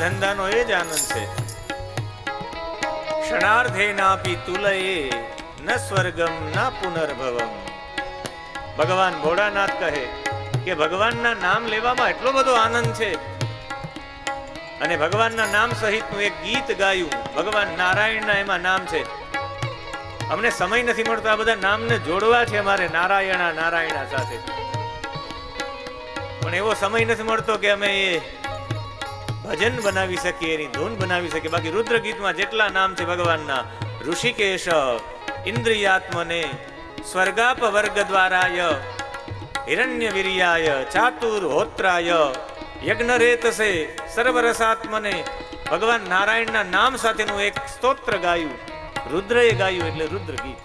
ધંધાનો એ જ આનંદ છે. ક્ષણાર્ધેનાપી તુલયે ન સ્વર્ગમ ના પુનર્ભવમ. ભગવાન ભોળાનાથ કહે કે ભગવાનના નામ લેવામાં એટલો બધો આનંદ છે, અને ભગવાનના નામ સહિતનું એક ગીત ગાયું. ભગવાન નારાયણના એમાં નામ છે. અમને સમય નથી મળતો આ બધા નામને જોડવા છે અમારે નારાયણા નારાયણા સાથે, પણ એવો સમય નથી મળતો કે અમે એ ભજન બનાવી શકીએ, એની ધૂન બનાવી શકીએ. બાકી રુદ્ર ગીતમાં જેટલા નામ છે ભગવાનના, ઋષિકેશ, ઇન્દ્રિયાત્મને, સ્વર્ગાપ વર્ગ દ્વારાય, હિરણ્ય વીર્યાય, ચાતુર હોત્રાય, યજ્ઞરેતસે, સર્વરસાત્મને, ભગવાન નારાયણના નામ સાથેનું એક સ્તોત્ર ગાયું, રુદ્રએ ગાયું, એટલે રુદ્ર ગીત.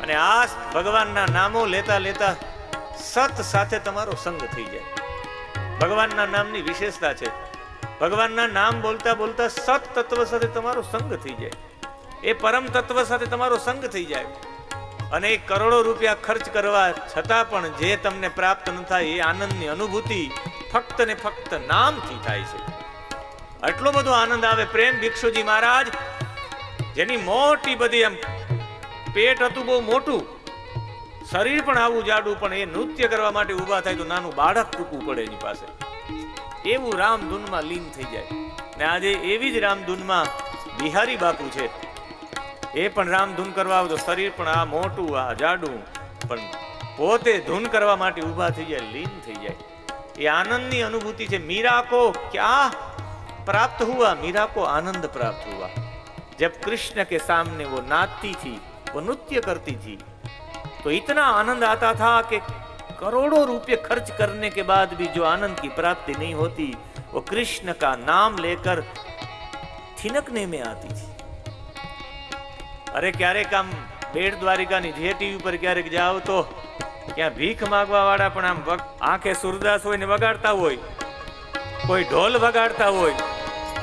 અને આ ભગવાનના નામો લેતા લેતા સત સાથે તમારો સંગ થઈ જાય. ભગવાનના નામની વિશેષતા છે, ભગવાનના નામ બોલતા બોલતા સત તત્વ સાથે તમારો સંગ થઈ જાય, એ પરમ તત્વ સાથે તમારો સંગ થઈ જાય. અને એ કરોડો રૂપિયા ખર્ચ કરવા છતાં પણ જે તમને પ્રાપ્ત ન થાય એ આનંદની અનુભૂતિ ફક્ત ને ફક્ત નામથી થાય છે. આટલો બધો આનંદ આવે. પ્રેમ ભિક્ષુજી મહારાજ, જેની મોટી બધી એમ પેટ હતું બહુ મોટું, શરીર પણ આવું જાડું, પણ એ નૃત્ય કરવા માટે ઊભા થાય તો નાનું બાળક ટૂંકું પડે એની પાસે. એવું રામધૂનમાં લીન થઈ જાય. ને આજે એવી જ રામધૂનમાં બિહારી બાપુ છે, એ પણ રામધૂન કરવા આવે તો શરીર પણ આ મોટું, આ જાડું, પણ પોતે ધૂન કરવા માટે ઊભા થઈ જાય, લીન થઈ જાય. એ આનંદની અનુભૂતિ છે. मीरा को क्या प्राप्त हुआ? मीरा को आनंद प्राप्त हुआ जब कृष्ण के सामने वो नाचती थी, वो नृत्य करती थी, तो इतना आनंद आता था कि करोड़ों रुपए खर्च करने के बाद भी जो आनंद की प्राप्ति नहीं होती, वो कृष्ण का नाम लेकर थिनकने में आती थी. अरे क्यारेक आम बेट द्वारिकानी जे टीवी पर क्यारेक जाओ तो ત્યાં ભીખ માંગવા વાળા પણ આમ આંખે સુરદાસ હોય ને વગાડતા હોય, કોઈ ઢોલ વગાડતા હોય,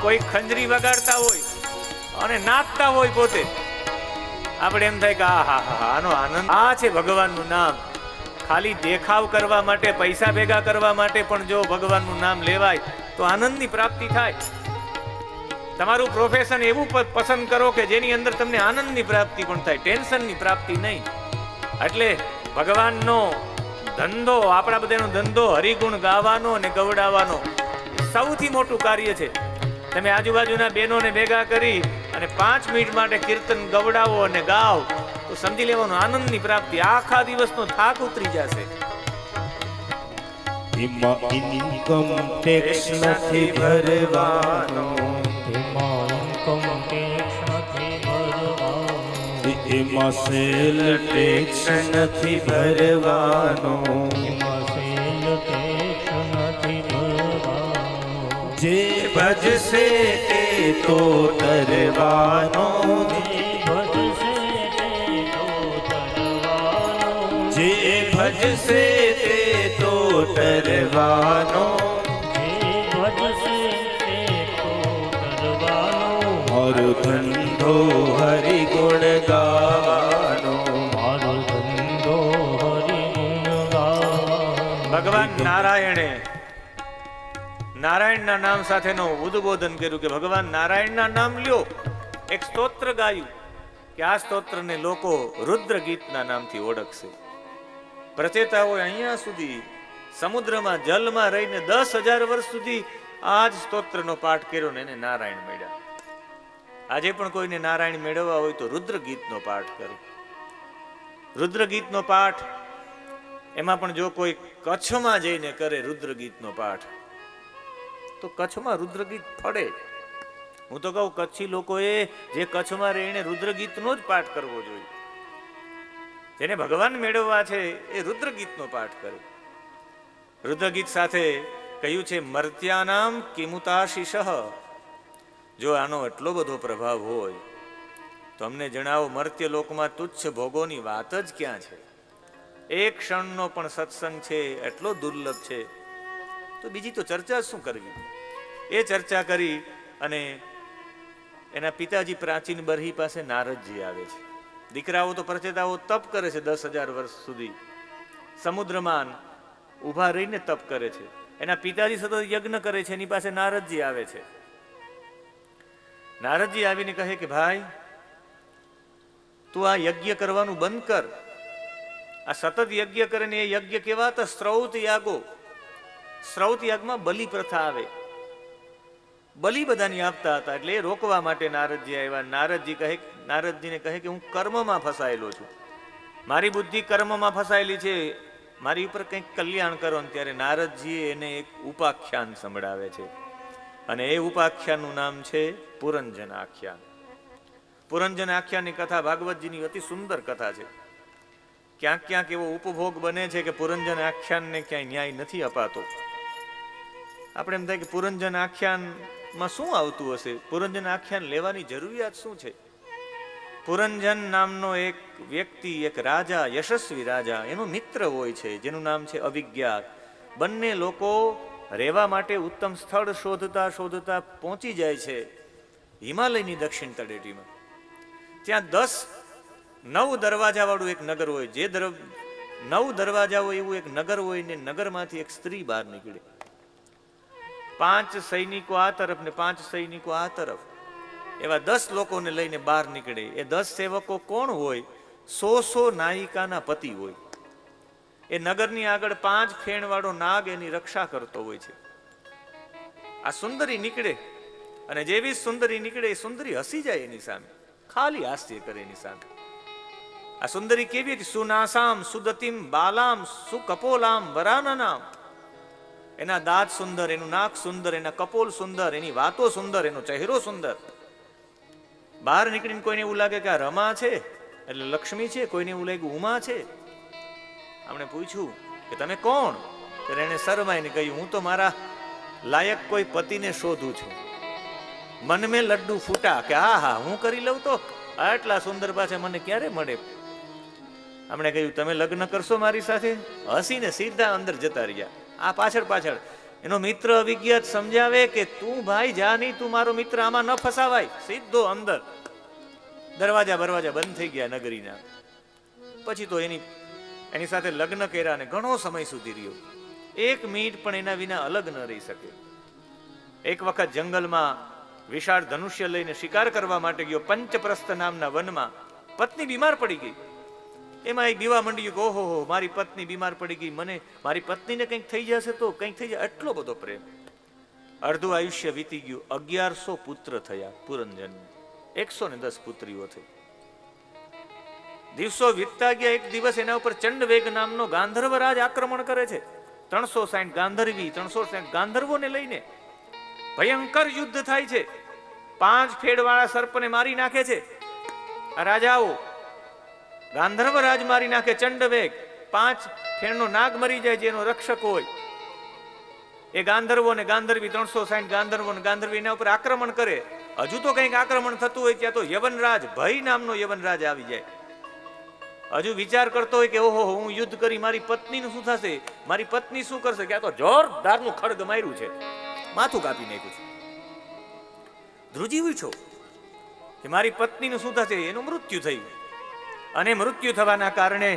કોઈ ખંજરી વગાડતા હોય અને નાચતા હોય પોતે. આપણે એમ થાય કે આનો આનંદ આ છે ભગવાનનું નામ. ખાલી દેખાવ કરવા માટે, પૈસા ભેગા કરવા માટે પણ જો ભગવાનનું નામ લેવાય તો આનંદની પ્રાપ્તિ થાય. તમારું પ્રોફેશન એવું પસંદ કરો કે જેની અંદર તમને આનંદની પ્રાપ્તિ પણ થાય, ટેન્શનની પ્રાપ્તિ નહીં. એટલે ભગવાનનો ધંધો, આપણા બધાનો ધંધો હરિગુણ ગાવાનો અને ગવડાવવાનો સૌથી મોટું કાર્ય છે. તમે આજુબાજુના બહેનોને ભેગા કરી અને 5 મિનિટ માટે કીર્તન ગવડાવો અને ગાઓ તો સમજી લેવાનું આનંદની પ્રાપ્તિ. આખા દિવસનો થાક ઉતરી જશે. ઇન્કમ ટેક્સ નથી ભરવાનો, એમાં સેલ ટેક્સ નથી ભરવાનો, જે ભજશે તે તો તરવાનો, જે ભજશે તે તો તરવાનો, મારો ધંધો હરિ ગુણ ગાવાનો, મારો ધંધો હરિ ગુણ ગાવાનો. ભગવાન નારાયણે નારાયણના નામ સાથેનો ઉદ્બોધન કર્યું કે ભગવાન નારાયણના નામ લ્યો. એક સ્તોત્ર ગાયું કે આ સ્તોત્રને લોકો રુદ્ર ગીતના નામથી ઓળખશે. પ્રચેતાઓ અહીંયા સુધી સમુદ્રમાં જલમાં રહીને 10,000 વર્ષ સુધી આ જ સ્તોત્રનો પાઠ કર્યો ને એને નારાયણ મળ્યા. આજે પણ કોઈને નારાયણ મેળવવા હોય તો રુદ્ર ગીતનો પાઠ કરે. રુદ્ર ગીતનો પાઠ એમાં પણ જો કોઈ કચ્છમાં જઈને કરે રુદ્ર ગીતનો પાઠ તો કચ્છમાં રુદ્ર ગીત ફળે. હું તો કહું કચ્છી લોકોએ જે કચ્છમાં રહીને રુદ્ર ગીતનો જ પાઠ કરવો જોઈએ. જેને ભગવાન મેળવવા છે એ રુદ્ર ગીતનો પાઠ કરે. રુદ્ર ગીત સાથે કહ્યું છે મર્ત્યાનામ કિમુતાશિષ. જો આનો એટલો બધો પ્રભાવ હોય તો અમને જણાવો, મર્ત્ય લોકમાં તુચ્છ ભોગોની વાત જ ક્યાં છે? એક ક્ષણનો પણ સત્સંગ છે એટલો દુર્લભ છે, તો બીજી તો ચર્ચા શું કરવી? એ ચર્ચા કરી અને એના પિતાજી પ્રાચીન બરહી પાસે નારદજી આવે છે. દીકરાઓ તો પ્રચેતાઓ તપ કરે છે 10,000 વર્ષ સુધી, સમુદ્રમાન ઊભા રહીને તપ કરે છે. એના પિતાજી સતત યજ્ઞ કરે છે. એની પાસે નારદજી આવે છે. નારદજી આવીને કહે કે ભાઈ, તું આ યજ્ઞ કરવાનું બંધ કર. આ સતત યજ્ઞ કરે ને એ યજ્ઞ કેવા હતા? સ્રૌત યાગો. સ્રૌત યાગમાં બલિ પ્રથા આવે, બલિ બધાની આપતા હતા. એટલે એ રોકવા માટે નારદજી આવ્યા. નારદજીને કહે કે હું કર્મમાં ફસાયેલો છું, મારી બુદ્ધિ કર્મમાં ફસાયેલી છે, મારી ઉપર કંઈક કલ્યાણ કરો. ત્યારે નારદજી એને એક ઉપાખ્યાન સંભળાવે છે, અને એ ઉપાખ્યાનનું નામ છે પુરંજન આખ્યાન. પુરંજન આખ્યાનની કથા ભાગવતજીની અતિ સુંદર કથા છે. ક્યાંક ક્યાંક એવો ઉપભોગ બને છે કે પુરંજન આખ્યાનને ક્યાંય ન્યાય નથી અપાતો. આપણે એમ થાય કે પુરંજન આખ્યાનમાં શું આવતું હશે, પુરંજન આખ્યાન લેવાની જરૂરિયાત શું છે? પુરંજન નામનો એક વ્યક્તિ, એક રાજા, યશસ્વી રાજા, એનો મિત્ર હોય છે જેનું નામ છે અવિજ્ઞાત. બંને લોકો રહેવા માટે ઉત્તમ સ્થળ શોધતા શોધતા પહોંચી જાય છે હિમાલયની દક્ષિણ તળેટીમાં. ત્યાં 9 દરવાજા વાળું એક નગર હોય. જે 9 દરવાજા હોય એવું એક નગર હોય ને નગરમાંથી એક સ્ત્રી બહાર નીકળે. 5 સૈનિકો આ તરફ ને 5 સૈનિકો આ તરફ, એવા 10 લોકોને લઈને બહાર નીકળે. એ 10 સેવકો કોણ હોય? 100 નાયિકાના પતિ હોય. એ નગરની આગળ 5 ફેણ વાળો નાગ એની રક્ષા કરતો હોય છે. આ સુંદરી નીકળે, અને જેવી સુંદરી નીકળે એ સુંદરી હસી જાય એની સામે, ખાલી હાસ્ય કરે એની સામે. આ સુંદરી કેવી હતી? સુનાસામ સુદતિમ બાલામ સુકપોલામ વરાનનામ. એના દાંત સુંદર, એનું નાક સુંદર, એના કપોલ સુંદર, એની વાતો સુંદર, એનો ચહેરો સુંદર. બહાર નીકળીને કોઈને એવું લાગે કે આ રમા છે એટલે લક્ષ્મી છે, કોઈને એવું લાગ્યું ઉમા છે. આપણે પૂછ્યું કે તમે કોણ? ત્યારે એને શરમાઈને કહ્યું, હું તો મારા લાયક કોઈ પતિને શોધું છું. મન મેં લડ્ડુ ફૂટા કે હા હું કરી લઉં તો આટલા સુંદર પાસે મને ક્યારે મળે. આપણે કહ્યું તમે લગ્ન કરશો મારી સાથે? હસીને સીધા અંદર જતા રહ્યા. આ પાછળ એનો મિત્ર અવિજ્ઞાત સમજાવે કે તું ભાઈ જા નહીં, તું મારો મિત્ર, આમાં ન ફસાવાય. સીધો અંદર. દરવાજા બંધ થઈ ગયા નગરીના. પછી તો એની સાથે લગ્ન કર્યા ને ઘણો સમય સુધી રહ્યો. 1 મિનિટ પણ એના વિના અલગ ન રહી શકે. એક વખત જંગલમાં વિશાળ ધનુષ્ય લઈને શિકાર કરવા માટે ગયો. પંચપ્રસ્થ નામના વનમાં પત્ની બીમાર પડી ગઈ. એમાં એક દીવા મંડ્યું કે ઓહો મારી પત્ની બીમાર પડી ગઈ, મને મારી પત્નીને કંઈક થઈ જશે તો કંઈક થઈ જાય. એટલો બધો પ્રેમ. અડધું આયુષ્ય વીતી ગયું. 1100 પુત્ર થયા પુરંજન. 110 પુત્રીઓ થઈ. દિવસો વીતતા ગયા. એક દિવસ એના ઉપર ચંડવેગ નામનો ગાંધર્વ રાજ આક્રમણ કરે છે. 360 ગાંધર્વી, 360 ગાંધર્વોને લઈને ભયંકર યુદ્ધ થાય છે. 5 ફેડવાળા સર્પને મારી નાખે છે આ રાજાઓ. ગાંધર્વ રાજ મારી નાખે ચંડવેગ. 5 ફેણનો નાગ મરી જાય, જેનો રક્ષક હોય. એ ગાંધર્વો ને ગાંધર્વી, 360 ગાંધર્વો ને ગાંધર્વી એના ઉપર આક્રમણ કરે. હજુ તો કંઈક આક્રમણ થતું હોય ત્યાં તો યવનરાજ, ભય નામનો યવનરાજ આવી જાય. હજુ વિચાર કરતો હોય કે ઓહો હું યુદ્ધ કરી મારી પત્નીનું શું થશે, મારી પત્ની શું કરશે. ક્યાં તો જોરદારનું ખડગ માર્યું છે, માથું કાપી નાખ્યું છે. ધ્રુજી ઉઠ્યો કે મારી પત્નીનું શું થશે. એનું મૃત્યુ થયું. અને મૃત્યુ થવાના કારણે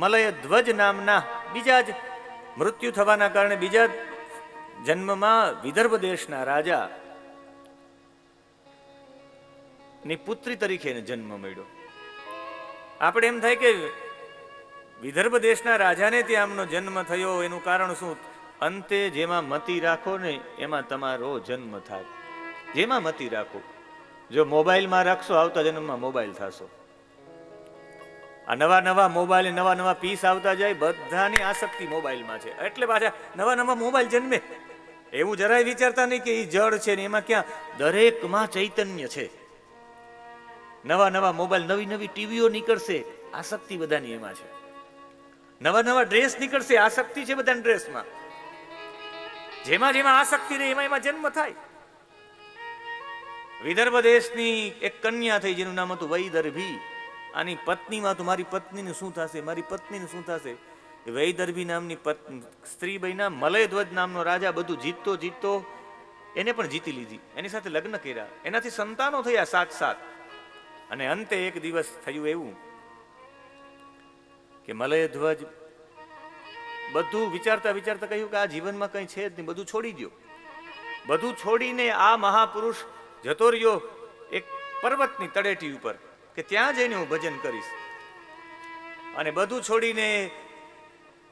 મલય ધ્વજ નામના બીજા જ મૃત્યુ થવાના કારણે બીજા જન્મમાં વિદર્ભ દેશના રાજા ની પુત્રી તરીકે એને જન્મ મળ્યો. આપણે એમ થાય કે વિદર્ભ દેશના રાજાને ત્યાં આમનો જન્મ થયો, એનું કારણ શું? અંતે જેમાં મતિ રાખો ને એમાં તમારો જન્મ થાય. જેમાં મતિ રાખો. જો મોબાઈલમાં રાખશો આવતા જન્મમાં મોબાઈલ થશો. આ નવા મોબાઈલ, નવા પીસ આવતા જાય, બધાની આસક્તિ મોબાઈલમાં છે. એટલે પાછા નવા મોબાઈલ જન્મે. એવું જરાય વિચારતા નહીં કે એ જળ છે ને એમાં ક્યાં દરેકમાં ચૈતન્ય છે. નવા મોબાઈલ, નવી ટીવીઓ નીકળશે, આસક્તિ બધાની એમાં છે. નવા ડ્રેસ નીકળશે, આસક્તિ છે બધાના ડ્રેસમાં. જેમાં આસક્તિ રહે એમાં જન્મ થાય. વિદર્ભ દેશની એક કન્યા થઈ જેનું નામ હતું વૈદર્ભી. આની પત્નીમાં તો મારી પત્નીને શું થશે, મારી પત્નીને શું થશે. વૈદર્ભી નામની સ્ત્રી બન્યા. મલયધ્વજ નામનો રાજા બધું જીતતો એને પણ જીતી લીધી. એની સાથે લગ્ન કર્યા. એનાથી સંતાનો થયા 7. અને અંતે એક દિવસ થયું એવું કે મલયધ્વજ બધું વિચારતા વિચારતા કહ્યું કે આ જીવનમાં કંઈ છે જ નહીં, બધું છોડી દો. બધું છોડીને આ મહાપુરુષ જતો રહ્યો એક પર્વતની તળેટી ઉપર કે ત્યાં જઈને હું ભજન કરીશ. અને બધું છોડીને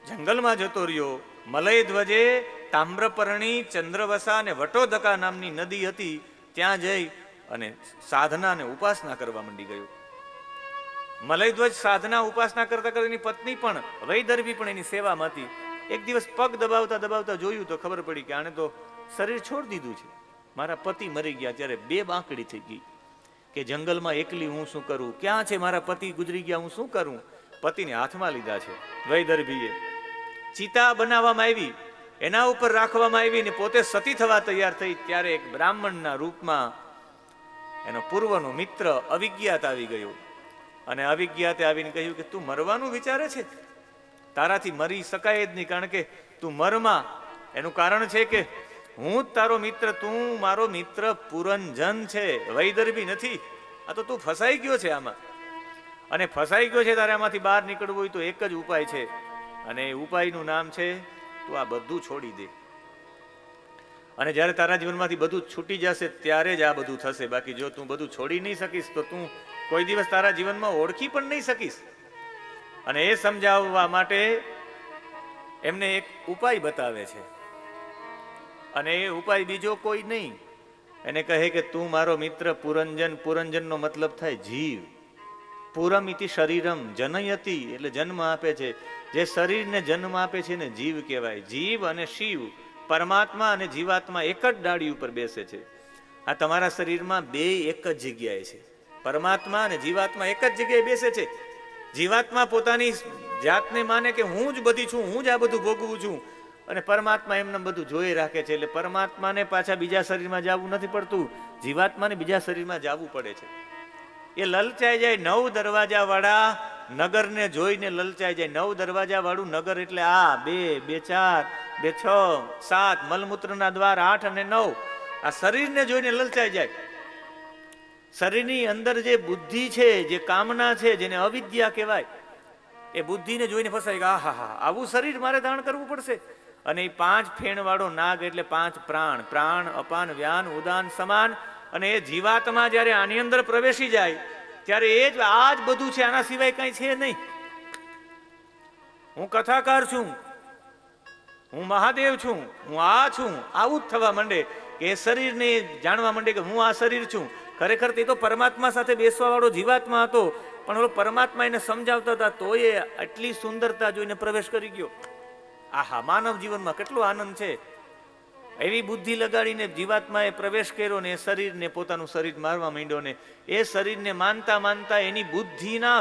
જંગલમાં જતો રહ્યો. મલય ધ્વજે તામ્રપર્ણી, ચંદ્રવસા અને વટોદકા નામની નદી હતી, ત્યાં જઈ અને સાધના અને ઉપાસના કરવા માંડી ગયો. મલયધ્વજ સાધના ઉપાસના કરતા કરતા એની પત્ની પણ વૈદર્ભી પણ એની સેવામાં હતી. એક દિવસ પગ દબાવતા દબાવતા જોયું તો ખબર પડી કે આને તો શરીર છોડી દીધું છે. મારા પતિ મરી ગયા. ત્યારે બે બાંકડી થઈ ગઈ કે જંગલમાં એકલી હું શું કરું, ક્યાં છે મારા પતિ ગુજરી ગયા, હું શું કરું. પતિને હાથમાં લીધા છે વૈદર્ભીએ. ચિતા બનાવવામાં આવી, એના ઉપર રાખવામાં આવી ને પોતે સતી થવા તૈયાર થઈ. ત્યારે એક બ્રાહ્મણના રૂપમાં એનો પૂર્વનો મિત્ર અવિજ્ઞાત આવી ગયો અને અવિજ્ઞાતે આવીને કહ્યું કે તું મરવાનું વિચારે છે, તારાથી મરી શકાય જ નહીં, કારણ કે તું મરમાં. એનું કારણ છે કે હું જ તારો મિત્ર, તું મારો મિત્ર પુરંજન છે, વૈદર્ભી નથી. આ તો તું ફસાઈ ગયો છે આમાં. અને ફસાઈ ગયો છે તારે આમાંથી બહાર નીકળવું હોય તો એક જ ઉપાય છે, અને એ ઉપાયનું નામ છે તું આ બધું છોડી દે. અને જ્યારે તારા જીવનમાંથી બધું છૂટી જશે ત્યારે જ આ બધું થશે. બાકી જો તું બધું છોડી નહીં શકીશ તો તું કોઈ દિવસ તારા જીવનમાં ઓળખી પણ નહીં શકીશ. અને એ સમજાવવા માટે એમને એક ઉપાય બતાવે છે. અને એ ઉપાય બીજો કોઈ નહીં. એને કહે કે તું મારો મિત્ર પુરંજન. પુરંજનનો મતલબ થાય જીવ. પુરમ ઇતિ શરીરમ જનયતિ, એટલે જન્મ આપે છે. જે શરીરને જન્મ આપે છે ને જીવ કહેવાય. જીવ અને શિવ, પરમાત્મા અને જીવાત્મા એક જ ડાળી ઉપર બેસે છે. આ તમારા શરીરમાં બે એક જ જગ્યાએ છે. પરમાત્મા અને જીવાત્મા એક જ જગ્યાએ બેસે છે. જીવાત્મા પોતાની જાતને માને કે હું જ બધી છું, હું જ આ બધું ભોગવું છું, અને પરમાત્મા એમને બધું જોઈ રાખે છે. એટલે પરમાત્માને પાછા બીજા શરીરમાં જવું નથી પડતું, જીવાત્માને બીજા શરીરમાં જવું પડે છે. એ લલચાઈ જાય. 9 દરવાજા વાળા નગરને જોઈને લલચાઈ જાય. 9 દરવાજા વાળું નગર એટલે આ 2, 2, 4, 2, 6, 7 મલમૂત્રના દ્વાર 8 અને 9. આ શરીરને જોઈને લલચાઈ જાય. શરીરની અંદર જે બુદ્ધિ છે, જે કામના છે, જેને અવિદ્યા કહેવાય, એ બુદ્ધિને જોઈને ફસાય કે આહા હા, આવું શરીર મારે ધારણ કરવું પડશે. અને એ 5 ફેણ વાળો નાગ એટલે 5 પ્રાણ. પ્રાણ, અપાન, વ્યાન, ઉદાન, સમાન. અને એ જીવાત્મા જ્યારે આની અંદર પ્રવેશી જાય ત્યારે એ જ આ જ બધું છે, આના સિવાય કઈ છે નહીં. હું કથાકાર છું, હું મહાદેવ છું, હું આ છું, આવું જ થવા માંડે કે એ શરીરને જાણવા માંડે કે હું આ શરીર છું. ખરેખર તે તો પરમાત્મા સાથે બેસવા વાળો જીવાત્મા હતો, પણ ઓલો પરમાત્મા એને સમજાવતા હતા તો એ આટલી સુંદરતા જોઈને પ્રવેશ કરી ગયો. આહા, માનવ જીવનમાં કેટલો આનંદ છે. એવી બુદ્ધિ લગાડીને જીવાત્માએ પ્રવેશ કર્યો ને એ શરીરને, પોતાનું શરીર મારવા માંડ્યો ને એ શરીરને માનતા માનતા એની બુદ્ધિના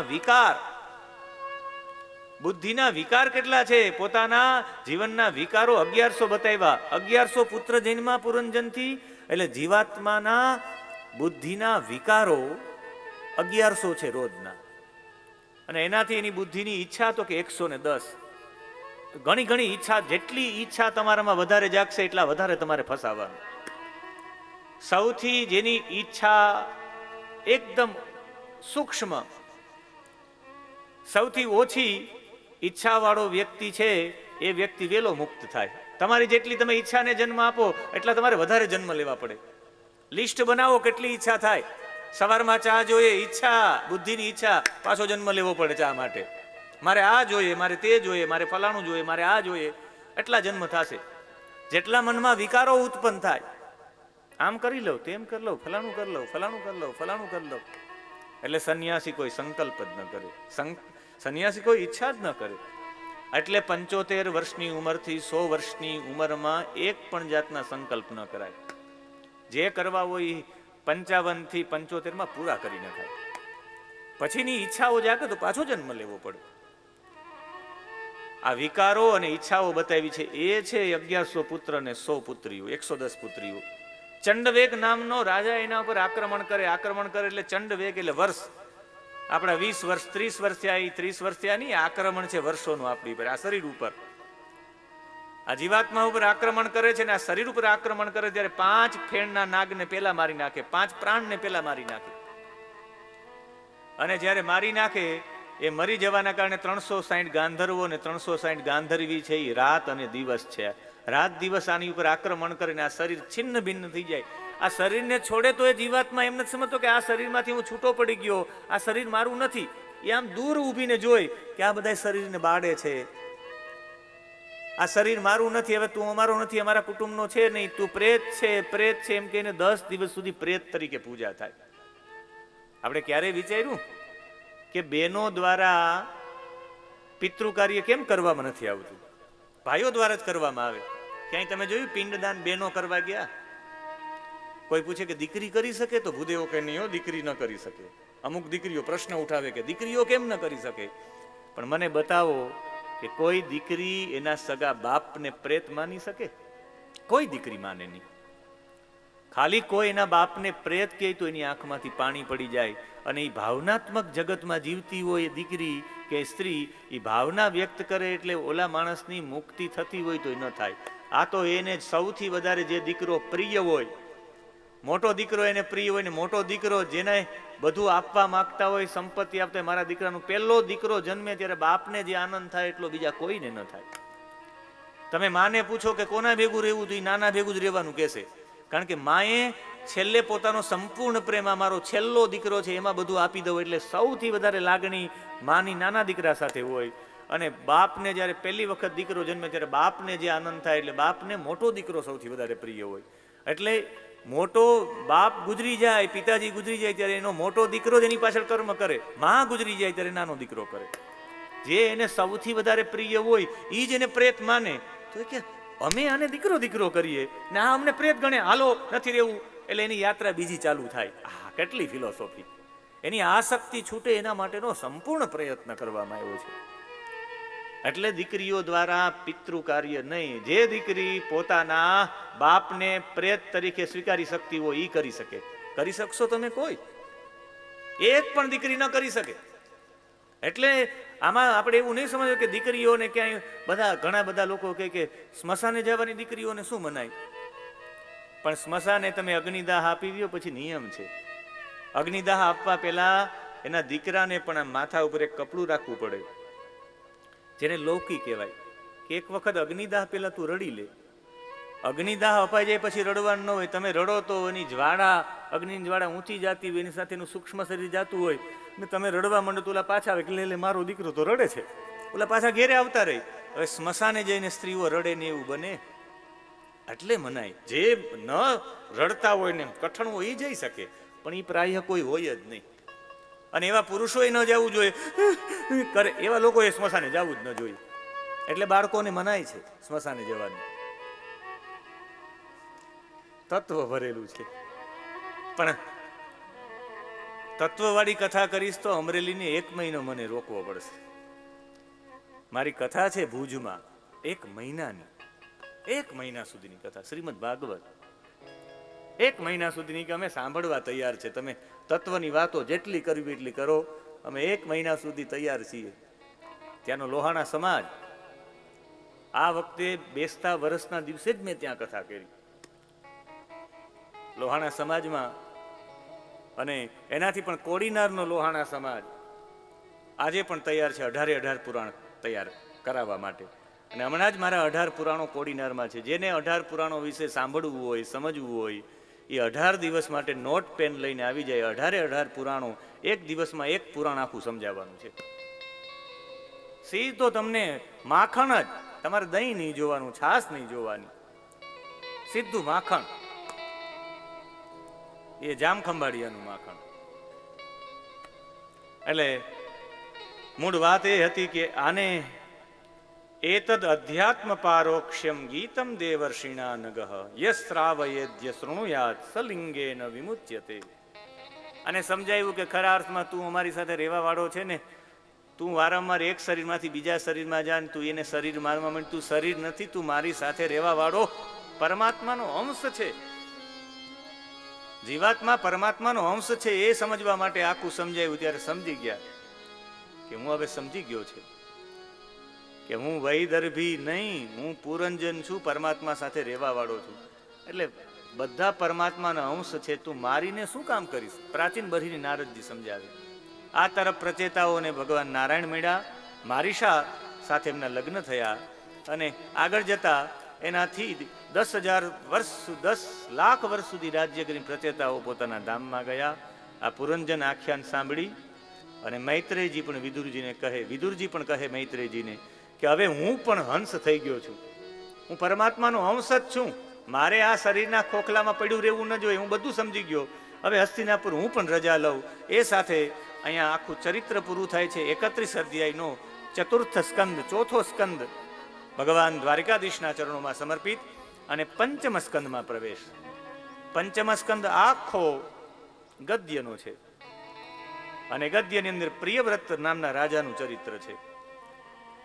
વિકાર કેટલા છે. પોતાના જીવનના વિકારો 1100 બતાવ્યા. 1100 પુત્ર જન્મા પુરંજનથી, એટલે જીવાત્માના બુદ્ધિના વિકારો 1100 છે રોજના. અને એનાથી એની બુદ્ધિની ઈચ્છા તો કે 110. ઘણી ઘણી ઈચ્છા, જેટલી ઈચ્છા તમારામાં વધારે જાગશે એટલા વધારે તમારે ફસાવાનું. સૌથી જેની ઈચ્છા એકદમ સૂક્ષ્મ, સૌથી ઓછી ઈચ્છા વાળો વ્યક્તિ છે એ વ્યક્તિ વેલો મુક્ત થાય. તમારી જેટલી તમે ઈચ્છાને જન્મ આપો એટલા તમારે વધારે જન્મ લેવા પડે. લિસ્ટ બનાવો કેટલી ઈચ્છા થાય. સવારમાં ચા જોઈએ, ઈચ્છા, બુદ્ધિની ઈચ્છા, પાછો જન્મ લેવો પડે ચા માટે. મારે આ જોઈએ, મારે તે જોઈએ, મારે ફલાણું જોઈએ, મારે આ જોઈએ, એટલા જન્મ થશે. જેટલા મનમાં વિકારો ઉત્પન્ન થાય, આમ કરી લઉં, તેમ કરી લઉં, ફલાણું કરી લઉં, ફલાણું કરી લઉં, ફલાણું કરી લઉં. એટલે સંન્યાસી કોઈ સંકલ્પ જ ન કરે, સંન્યાસી કોઈ ઈચ્છા જ ન કરે. એટલે 75 વર્ષની ઉંમરથી 100 વર્ષની ઉંમરમાં એક પણ જાતના સંકલ્પ ન કરાય. જે કરવા હોય 55 થી 75 પૂરા કરી નખાય. પછીની ઈચ્છાઓ જાગે તો પાછો જન્મ લેવો પડે. આ વિકારો અને ઈચ્છાઓ બતાવી છે એ છે 1100 પુત્ર ને 100 પુત્રીઓ, 110 પુત્રીઓ. ચંડવેગ નામનો રાજા એના ઉપર આક્રમણ કરે એટલે ચંડવેગ એટલે વર્ષ. આપણા 20 વર્ષ 30 વર્ષ થયા, 30 વર્ષ થયા નહીં, આક્રમણ છે વર્ષોનું આપણી ઉપર, આ શરીર ઉપર, આ જીવાત્મા ઉપર આક્રમણ કરે છે. ને આ શરીર ઉપર આક્રમણ કરે ત્યારે 5 ફેણના નાગને પેલા મારી નાખે, 5 પ્રાણને પેલા મારી નાખે. અને જ્યારે મારી નાખે એ મરી જવાના કારણે 360 ગાંધર્વો ને 360 ગાંધર્વી છે એ રાત અને દિવસ છે. રાત દિવસ આની ઉપર આક્રમણ કરીને આ શરીર છિન્ન ભિન્ન થઈ જાય. આ શરીરને છોડે તો એ જીવાત્મા એમ નથી સમજતો કે આ શરીરમાંથી હું છૂટો પડી ગયો, આ શરીર મારું નથી. એ આમ દૂર ઊભીને જોઈ કે આ બધા શરીરને બાળે છે, આ શરીર મારું નથી, હવે તું અમારો નથી, અમારા કુટુંબનો છે નહીં, તું પ્રેત છે, પ્રેત છે એમ કહીને 10 દિવસ સુધી પ્રેત તરીકે પૂજા થાય. આપણે ક્યારે વિચાર્યું કે બહેનો દ્વારા પિતૃ કાર્ય કેમ કરવામાં નથી આવતું? ભાઈઓ દ્વારા જ કરવામાં આવે. ક્યાંય તમે જોયું પિંડદાન બહેનો કરવા ગયા? કોઈ પૂછે કે દીકરી કરી શકે તો ભૂદેવો કે નહીં હો, દીકરી ન કરી શકે. અમુક દીકરીઓ પ્રશ્ન ઉઠાવે કે દીકરીઓ કેમ ન કરી શકે? પણ મને બતાવો કે કોઈ દીકરી એના સગા બાપને પ્રેત માની શકે? કોઈ દીકરી માને નહીં. ખાલી કોઈ એના બાપને પ્રેત કહે તો એની આંખમાંથી પાણી પડી જાય. અને એ ભાવનાત્મક જગતમાં જીવતી હોય એ દીકરી કે સ્ત્રી, એ ભાવના વ્યક્ત કરે એટલે ઓલા માણસની મુક્તિ થતી હોય તો ન થાય. આ તો એને સૌથી વધારે જે દીકરો પ્રિય હોય, મોટો દીકરો એને પ્રિય હોય ને મોટો દીકરો જેને બધું આપવા માંગતા હોય, સંપત્તિ આપતા હોય, મારા દીકરાનો પહેલો દીકરો જન્મે ત્યારે બાપને જે આનંદ થાય એટલો બીજા કોઈને ન થાય. તમે માને પૂછો કે કોના ભેગું રહેવું, તો એ નાના ભેગું જ રહેવાનું કહેશે. કારણ કે માએ છેલ્લે પોતાનો સંપૂર્ણ પ્રેમ મારો છેલ્લો દીકરો છે એમાં બધું આપી દઉં એટલે સૌથી વધારે લાગણી માની નાના દીકરા સાથે હોય. અને બાપને જ્યારે પહેલી વખત દીકરો જન્મે ત્યારે બાપને જે આનંદ થાય એટલે બાપને મોટો દીકરો સૌથી વધારે પ્રિય હોય. એટલે મોટો બાપ ગુજરી જાય, પિતાજી ગુજરી જાય ત્યારે એનો મોટો દીકરો જ એની પાછળ કર્મ કરે, માં ગુજરી જાય ત્યારે નાનો દીકરો કરે. જે એને સૌથી વધારે પ્રિય હોય એ જ એને પ્રેત માને. તો કે અમે આને દીકરો દીકરો કરીએ ને આ અમને પ્રેત ગણે, હાલો નથી રહેવું, એટલે એની યાત્રા બીજી ચાલુ થાય. આ કેટલી ફિલોસોફી! એની આસક્તિ છૂટે એના માટેનો સંપૂર્ણ પ્રયત્ન કરવામાં આવ્યો છે. એટલે દીકરીઓ દ્વારા પિતૃ કાર્ય નહીં. જે દીકરી પોતાના બાપને પ્રેત તરીકે સ્વીકારી શકતી હોય એ કરી શકે. કરી શકશો તમે? કોઈ એક પણ દીકરી ન કરી શકે. એટલે આમાં આપણે એવું નહીં સમજવું કે દીકરીઓને ક્યાંય ઘણા બધા લોકો કહે કે સ્મશાને જવાની દીકરીઓને શું મનાય? પણ સ્મશાને તમે અગ્નિદાહ આપી દો પછી નિયમ છે. અગ્નિદાહ આપવા પહેલા એના દીકરાને પણ આમ માથા ઉપર એક કપડું રાખવું પડે, જેને લૌકી કહેવાય. કે એક વખત અગ્નિદાહ પહેલા તું રડી લે. અગ્નિદાહ અપાઈ જાય પછી રડવાનું ન હોય. તમે રડો તો એની જ્વાળા, અગ્નિની જ્વાળા ઊંચી જતી હોય, એની સાથેનું સૂક્ષ્મ શરીર જતું હોય ને તમે રડવા માંડો તો ઓલા પાછા આવે કે લે મારો દીકરો તો રડે છે, ઓલા પાછા ઘેરે આવતા રહે. હવે સ્મશાને જઈને સ્ત્રીઓ રડે ને એવું બને? એટલે મનાય. જે ન રડતા હોય ને કઠણ હોય એ જઈ શકે, પણ એ પ્રાય કોઈ હોય જ નહીં. અને એવા પુરુષોએ ન જવું જોઈએ કરે, એવા લોકોએ સ્મશાને જવું જ ન જોઈએ. એટલે બાળકોને મનાય છે સ્મશાને જવાનું. તત્વ ભરેલું છે. પણ તત્વવાળી કથા કરીશ તો અમરેલીને 1 મહિનો મને રોકવો પડશે. મારી કથા છે ભુજમાં 1 મહિનાની, 1 મહિના સુધીની કથા, શ્રીમદ ભાગવત 1 મહિના સુધીની, કે અમે સાંભળવા તૈયાર છે. તમે તત્વની વાતો જેટલી કરવી એટલી કરો, અમે 1 મહિના સુધી તૈયાર છીએ. ત્યાંનો લોહાણા સમાજ, આ વખતે બેસતા વર્ષના દિવસે જ મેં ત્યાં કથા કરી લોહાણા સમાજમાં. અને એનાથી પણ કોડીનારનો લોહાણા સમાજ આજે પણ તૈયાર છે 18 પુરાણ તૈયાર કરાવવા માટે. અને હમણાં જ મારા 18 પુરાણો કોડીનારમાં છે. જેને 18 પુરાણો વિશે સાંભળવું હોય, સમજવું હોય, એ 18 દિવસ માટે નોટ પેન લઈને આવી જાય. 18 પુરાણો એક દિવસમાં 1 પુરાણ આખું સમજાવવાનું છે. સીધો તમને માખણ જ, તમારે દહીં નહીં જોવાનું, છાશ નહીં જોવાની, સીધું માખણ. એ જામખંભાળિયાનું માખણ. એટલે મૂળ વાત એ હતી કે આને એતદ અધ્યાત્મ પારોક્ષ્યમ ગીતમ દેવર્ષિણા નગઃ યશ્રાવયેદ્ય શૃણુયાત સલિંગેન વિમુચ્યતે. અને સમજાયું કે ખરા અર્થમાં તું અમારી સાથે રહેવા વાળો છે ને, તું વારંવાર એક શરીરમાંથી બીજા શરીરમાં જા ને તું એને શરીર મારવા માંડ. તું શરીર નથી, તું મારી સાથે રહેવા વાળો પરમાત્માનો અંશ છે. જીવાત્મા પરમાત્માનો અંશ છે. એ સમજવા માટે આખું સમજાયું. ત્યારે સમજી ગયા કે હું હવે સમજી ગયો છે કે હું વૈદર્ભી નહીં, હું પુરંજન છું, પરમાત્મા સાથે રહેવા વાળો છું. એટલે બધા પરમાત્માના અંશ છે, તું મારીને શું કામ કરીશ? પ્રાચીન બરીની નારદજી સમજાવે. આ તરફ પ્રચેતાઓને ભગવાન નારાયણ મળ્યા, મારીશા સાથે એમના લગ્ન થયા અને આગળ જતા એનાથી 10,000 વર્ષ 10 લાખ વર્ષ સુધી રાજ્ય કરી પ્રચેતાઓ પોતાના ધામમાં ગયા. આ પુરંજન આખ્યાન સાંભળી અને મૈત્રેયજી પણ વિદુરજી પણ કહે મૈત્રેયજીને કે હવે હું પણ હંસ થઈ ગયો છું, હું પરમાત્માનો અંશ જ છું, મારે આ શરીરના ખોખલામાં પડ્યું રહેવું ન જોઈએ, હું બધું સમજી ગયો, હવે હસ્તિનાપુર હું પણ રજા લઉં. એ સાથે અહીંયા આખું ચરિત્ર પૂરું થાય છે. 31 અધ્યાયનો ચતુર્થ સ્કંદ, ચોથો સ્કંદ ભગવાન દ્વારિકાધીશના ચરણોમાં સમર્પિત અને પંચમ સ્કંદમાં પ્રવેશ. પંચમ સ્કંદ આખો ગદ્યનો છે અને ગદ્યની અંદર પ્રિયવ્રત નામના રાજાનું ચરિત્ર છે.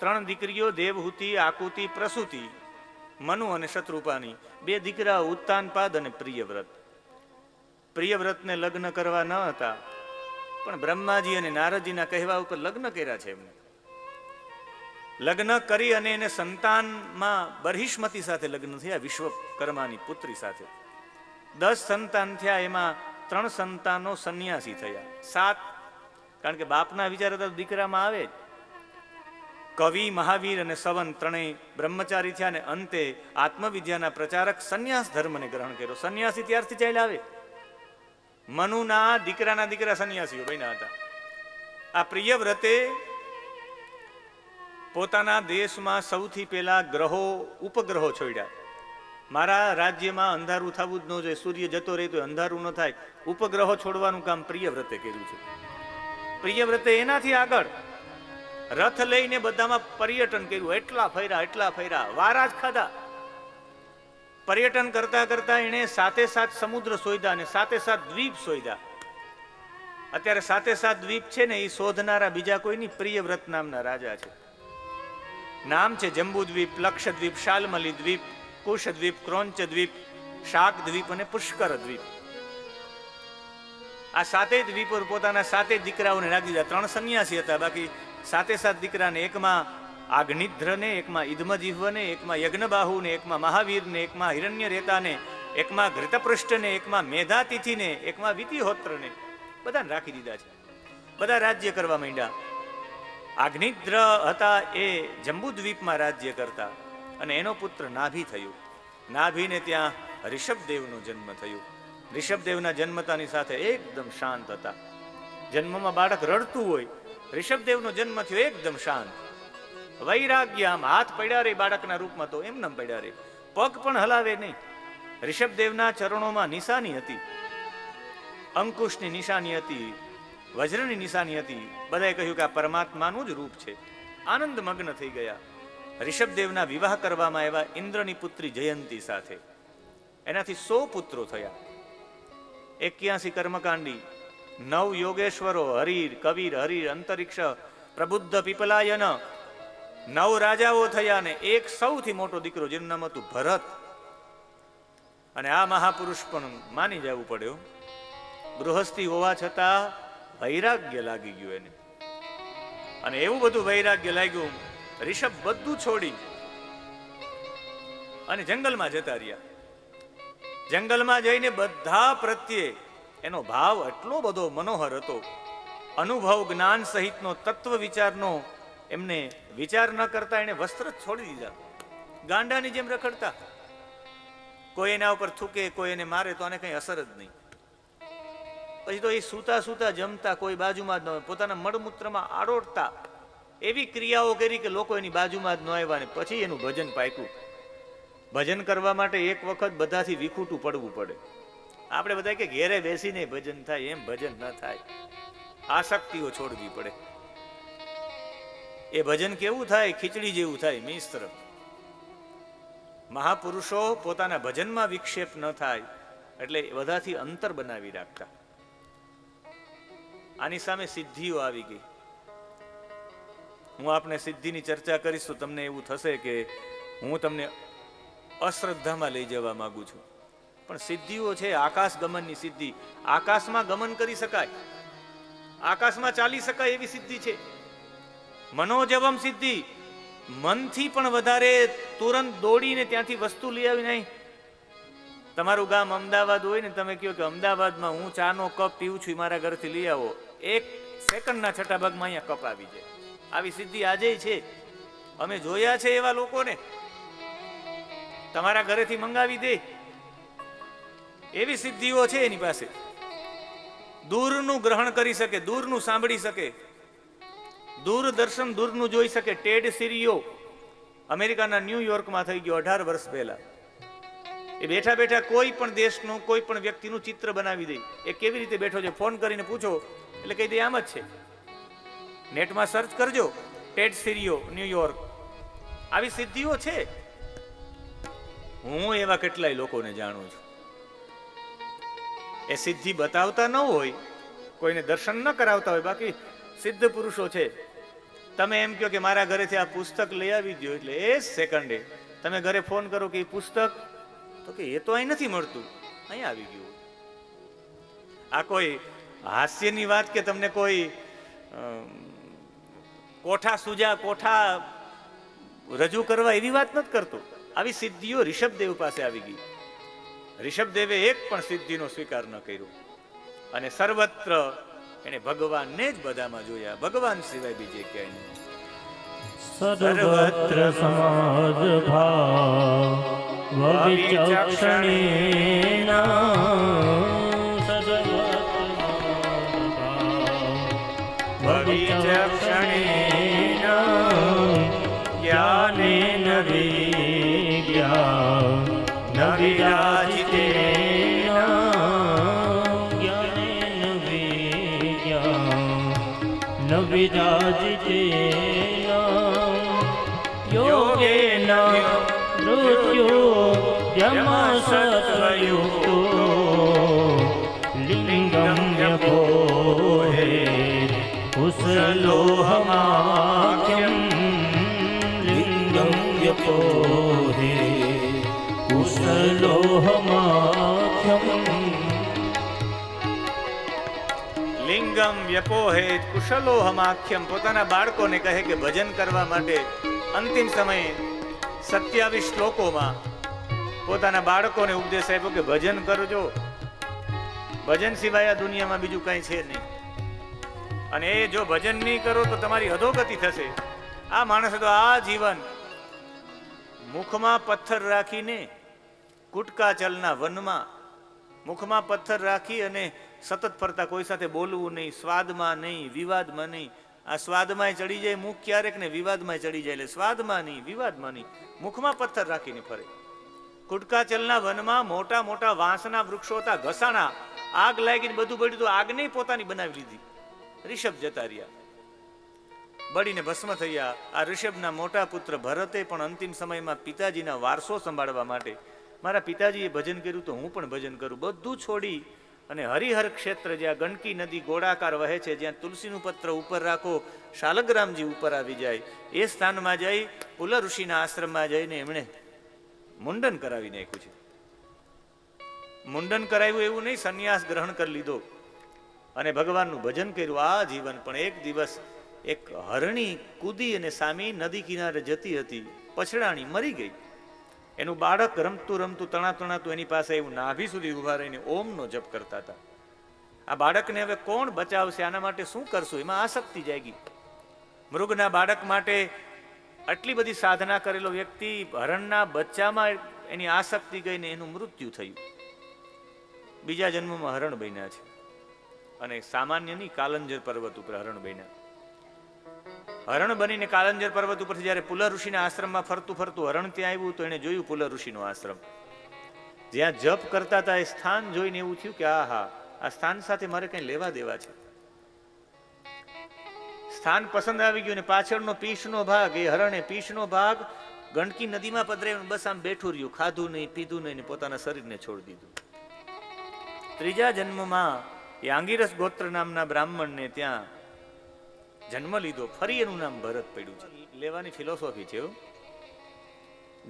3 દીકરીઓ દેવહૂતિ, આકુતિ, પ્રસૂતિ, મનુ અને શત્રુપાની, 2 દીકરા ઉત્તાનપાદ અને પ્રિયવ્રત. પ્રિયવ્રતને લગ્ન કરવા ન હતા પણ બ્રહ્માજી અને નારદજીના કહેવા ઉપર લગ્ન કર્યા છે. એમને લગ્ન કરી અને એને સંતાનમાં બરહિષ્મતી સાથે લગ્ન થયા, વિશ્વકર્માની પુત્રી સાથે. 10 સંતાન થયા, એમાં 3 સંતાનો સંન્યાસી થયા. 7 કારણ કે બાપના વિચાર હતા દીકરામાં આવે. કવિ, મહાવીર અને સવન ત્રણેય બ્રહ્મચારી થયા અને અંતે આત્મવિદ્યાના પ્રચારક સંન્યાસ ધર્મને ગ્રહણ કર્યો. સંન્યાસી ત્યારથી ચાલ્યા આવે. મનુના દીકરા સંન્યાસીઓ બન્યા હતા. આ પ્રિયવ્રતે પોતાના દેશમાં સૌથી પહેલા ઉપગ્રહો છોડ્યા. મારા રાજ્યમાં અંધારું થવું જ ન જોઈએ, સૂર્ય જતો રહે તો અંધારું ન થાય, ઉપગ્રહો છોડવાનું કામ પ્રિયવ્રતે કર્યું છે. પ્રિયવ્રતે એનાથી આગળ રથ લઈને બધામાં પર્યટન કર્યું. એટલા ફર્યા, વારા જ ખાધા. પર્યટન કરતા કરતા એને 7 સમુદ્ર શોધ્યા અને 7 દ્વીપ શોધ્યા. અત્યારે 7 દ્વીપ છે ને, એ શોધનારા બીજા કોઈ નહીં, પ્રિયવ્રત નામના રાજા છે. નામ છે જંબુદ્વીપ, લક્ષદ્વીપ, શાલમલી દ્વીપ, કુશદ્વીપ, ક્રોંચ દ્વીપ, શાક દ્વીપ અને પુષ્કર દ્વીપ. આ 7 દ્વીપ પર પોતાના 7 દીકરાઓને રાખી દીધા. 3 સંન્યાસી હતા, બાકી 7 દીકરાને, એકમાં આગ્નિધ્રને, એકમાં ઇદ્મજીહ્વને, એકમાં યજ્ઞબાહુને, એકમાં મહાવીરને, એકમાં હિરણ્યરેતાને, એકમાં ઘૃતપૃષ્ઠને, એકમાં મેધાતિથિને, એકમાં વિતિહોત્રને, બધાને રાખી દીધા છે. બધા રાજ્ય કરવા માંડ્યા. આગ્નિદ્ર હતા એ જંબુદ્વીપમાં રાજ્ય કરતા અને એનો પુત્ર નાભી થયો. નાભીને ત્યાં ઋષભદેવનો જન્મ થયો. ઋષભદેવના જન્મતાની સાથે એકદમ શાંત હતા. જન્મમાં બાળક રડતું હોય, ઋષભદેવનો જન્મ થયો એકદમ શાંત. વૈરાગ્ય, આમ હાથ પડ્યા રે બાળકના રૂપમાં તો એમને પડ્યા રે, પગ પણ હલાવે નહીં. ઋષભદેવના ચરણોમાં નિશાની હતી, અંકુશની નિશાની હતી, વજ્રની નિશાની હતી. બધાએ કહ્યું કે આ પરમાત્માનું જ રૂપ છે. આનંદ મગ્ન થઈ ગયા. ઋષભદેવના વિવાહ કરવામાં આવ્યા ઇન્દ્રની પુત્રી જયંતી સાથે. એનાથી 100 પુત્રો થયા. 81 કર્મકાંડી, 9 યોગેશ્વરો, હરિર, કવીર, હરિર, અંતરિક્ષ, પ્રબુદ્ધ પીપલાયન, 9 રાજાઓ થયા ને એક સૌથી મોટો દીકરો જેનું નામ હતું ભરત. અને આ મહાપુરુષ પણ માની જવું પડ્યો, ગૃહસ્થી હોવા છતાં વૈરાગ્ય લાગી ગયું એને. અને એવું બધું વૈરાગ્ય લાગ્યું, ઋષભ બધું છોડી અને જંગલમાં જતા રહ્યા. જંગલમાં જઈને બધા પ્રત્યે એનો ભાવ એટલો બધો મનોહર હતો, અનુભવ જ્ઞાન સહિતનો તત્વ વિચારનો એમને વિચાર ન કરતા એને વસ્ત્ર જ છોડી દીધા. ગાંડાની જેમ રખડતા. કોઈ એના ઉપર થૂકે, કોઈ એને મારે તો આને કઈ અસર જ નહીં. પછી તો એ સૂતા જમતા, કોઈ બાજુમાં જ ન હોય, પોતાના મળમૂત્રમાં આડોડતા. એવી ક્રિયાઓ કરી કે લોકો એની બાજુમાં જ ન આવ્યા ને પછી એનું ભજન પાક્યું. ભજન કરવા માટે એક વખત બધાથી વિખૂટું પડવું પડે. આપણે બધા કે ઘેરે બેસીને ભજન થાય, એમ ભજન ન થાય. આસક્તિઓ છોડવી પડે. એ ભજન કેવું થાય? ખીચડી જેવું થાય, મિશ્ર. મહાપુરુષો પોતાના ભજનમાં વિક્ષેપ ન થાય એટલે બધાથી અંતર બનાવી રાખતા. આની સામે સિદ્ધિઓ આવી ગઈ. હું આપને સિદ્ધિની ચર્ચા કરીશ તો તમને એવું થશે કે હું તમને અશ્રદ્ધામાં લઈ જવા માંગુ છું. પણ સિદ્ધિઓ છે આકાશ ગમનની સિદ્ધિ. આકાશમાં ગમન કરી શકાય, આકાશમાં ચાલી શકાય એવી સિદ્ધિ છે. મનોજવમ સિદ્ધિ, મનથી પણ વધારે તુરંત દોડીને ત્યાંથી વસ્તુ લઈ આવી નહીં. તમારું ગામ અમદાવાદ હોય ને, તમે કહો કે અમદાવાદમાં હું ચાનો કપ પીવું છું, મારા ઘરથી લઈ આવો. 1 સેકન્ડના છઠ્ઠા ભાગમાં અહીંયા કપ આવી જાય. આવી સિદ્ધિ આજે છે. અમે જોયા છે એવા લોકોને. તમારા ઘરેથી મંગાવી દે એવી સિદ્ધિઓ છે એની પાસે. દૂરનું ગ્રહણ કરી શકે, દૂરનું સાંભળી શકે, દૂરદર્શન દૂરનું જોઈ શકે. ટેડ સિરિયો અમેરિકાના ન્યુયોર્કમાં થઈ ગયો 18 વર્ષ પહેલા. એ બેઠા બેઠા કોઈ પણ દેશનું કોઈ પણ વ્યક્તિનું ચિત્ર બનાવી દે. એ કેવી રીતે બેઠો છે ફોન કરીને પૂછો એટલે કહી દે આમ જ છે. નેટમાં સર્ચ કરજો ટેડ સિરિયો ન્યુયોર્ક. આવી સિદ્ધિઓ છે. હું એવા કેટલાય લોકોને જાણું છું. એ સિદ્ધિ બતાવતા ન હોય, કોઈને દર્શન ન કરાવતા હોય, બાકી સિદ્ધ પુરુષો છે. તમે એમ કહો કે મારા ઘરેથી આ પુસ્તક લઈ આવી દો એટલે એ જ સેકન્ડે તમે ઘરે ફોન કરો કે એ પુસ્તક, તો કે એ તો અહીં નથી મળતું, અહીંયા આવી ગયું. આ કોઈ હાસ્યની વાત કે તમને કોઈ કોઠા સુજા કોઠા રજૂ કરવા એવી વાત નથી કરતો. આવી સિદ્ધિઓ ઋષભદેવ પાસે આવી ગઈ. ઋષભદેવે એક પણ સિદ્ધિનો સ્વીકાર ન કર્યો અને સર્વત્ર એને ભગવાનને જ બધામાં જોયા. ભગવાન સિવાય બીજે ક્યાંય નહીં. સર્વત્ર સમાજ ભાવ જ્ઞાનેન વિજ્ઞા ન વિરાજિતેન જ્ઞાનેન વિજ્ઞા ન વિરાજિતેન યોગેન મૃત્યો યમસત્વયુક્તો લિંગમ વ્યપોહે કુશલોહમાખ્યમ લિંગમ વ્યપોહે કુશલોહમાખ્યમ. લિંગમ વ્યપોહે કુશલોહમાખ્યમ. પોતાના બાળકોને કહે કે ભજન કરવા માટે અંતિમ સમયે 27 શ્લોકોમાં પોતાના બાળકોને ઉપદેશ આપ્યો કે ભજન કરજો. ભજન સિવાય આ દુનિયામાં બીજું કઈ છે નહીં. અને એ જો ભજન નહીં કરો તો તમારી અધોગતિ થશે. આ માણસે તો આ જીવન મુખમાં પથ્થર રાખીને કુટકા ચલના વનમાં મુખમાં પથ્થર રાખી અને સતત ફરતા, કોઈ સાથે બોલવું નહીં, સ્વાદમાં નહીં, વિવાદમાં નહીં. આ સ્વાદમાં ચડી જાય મુખ ક્યારેક ને વિવાદમાં ચડી જાય. એટલે સ્વાદમાં નહીં, વિવાદમાં નહીં, મુખમાં પથ્થર રાખીને ફરે. કુટકા ચલના વનમાં મોટા મોટા વાંસના વૃક્ષો હતા, ઘસાણા, આગ લાગીને બધું બળ્યું તો આગને પોતાની બનાવી લીધી. ઋષભ જતા રહ્યા, બળીને ભસ્મ થયા. આ ઋષભના મોટા પુત્ર ભરતે પણ અંતિમ સમયમાં પિતાજીના વારસો સંભાળવા માટે મારા પિતાજીએ ભજન કર્યું તો હું પણ ભજન કરું. બધું છોડી અને હરિહર ક્ષેત્ર જ્યાં ગંડકી નદી ગોળાકાર વહે છે, જ્યાં તુલસીનું પત્ર ઉપર રાખો શાલગ્રામજી ઉપર આવી જાય, એ સ્થાનમાં જઈ પુલ ઋષિના આશ્રમમાં જઈને એમણે મુંડન કરાવી નાખ્યું છે. મુંડન કરાવ્યું એવું નહીં, સંન્યાસ ગ્રહણ કરી લીધો અને ભગવાનનું ભજન કર્યું આ જીવન. પણ એક દિવસ એક હરણી કૂદી અને સામી નદી કિનારે જતી હતી, પછડાણી મરી ગઈ. એનું બાળક રમતું રમતું તણાતું એની પાસે એવું નાભી સુધી ઉભા રહીને ઓમનો જપ કરતા હતા. આ બાળકને હવે કોણ બચાવશે, આના માટે શું કરશું, એમાં આસક્તિ જાગી. મૃગના બાળક માટે આટલી બધી સાધના કરેલો વ્યક્તિ હરણના બચ્ચામાં એની આસક્તિ ગઈને એનું મૃત્યુ થયું. બીજા જન્મમાં હરણ બન્યા છે અને સામાન્ય નહીં, કાલંજર પર્વત ઉપર હરણ બન્યા. હરણ બનીને કાલંજર પર્વત ઉપરથી જયારે પુલ ઋષિના આશ્રમમાં ફરતું ફરતું હરણ ત્યાં આવ્યું તો એને જોયું પુલ ઋષિનો આશ્રમ. જ્યાં જપ કરતા હતા એ સ્થાન જોઈને એવું થયું કે આહા, આ સ્થાન સાથે મારે કઈ લેવા દેવા છે. સ્થાન પસંદ આવી ગયું ને પાછળનો પીઠનો ભાગ, એ હરણે પીઠનો ભાગ ગંડકી નદીમાં પધરાવ્યો, બસ આમ બેઠું રહ્યું, ખાધું નહીં, પીધું નહીં, પોતાના શરીરને છોડી દીધું. ત્રીજા જન્મમાં એ આંગીરસ ગોત્ર નામના બ્રાહ્મણને ત્યાં જન્મ લીધો. ફરી એનું નામ ભરત પડ્યું છે. લેવાની ફિલોસોફી છે.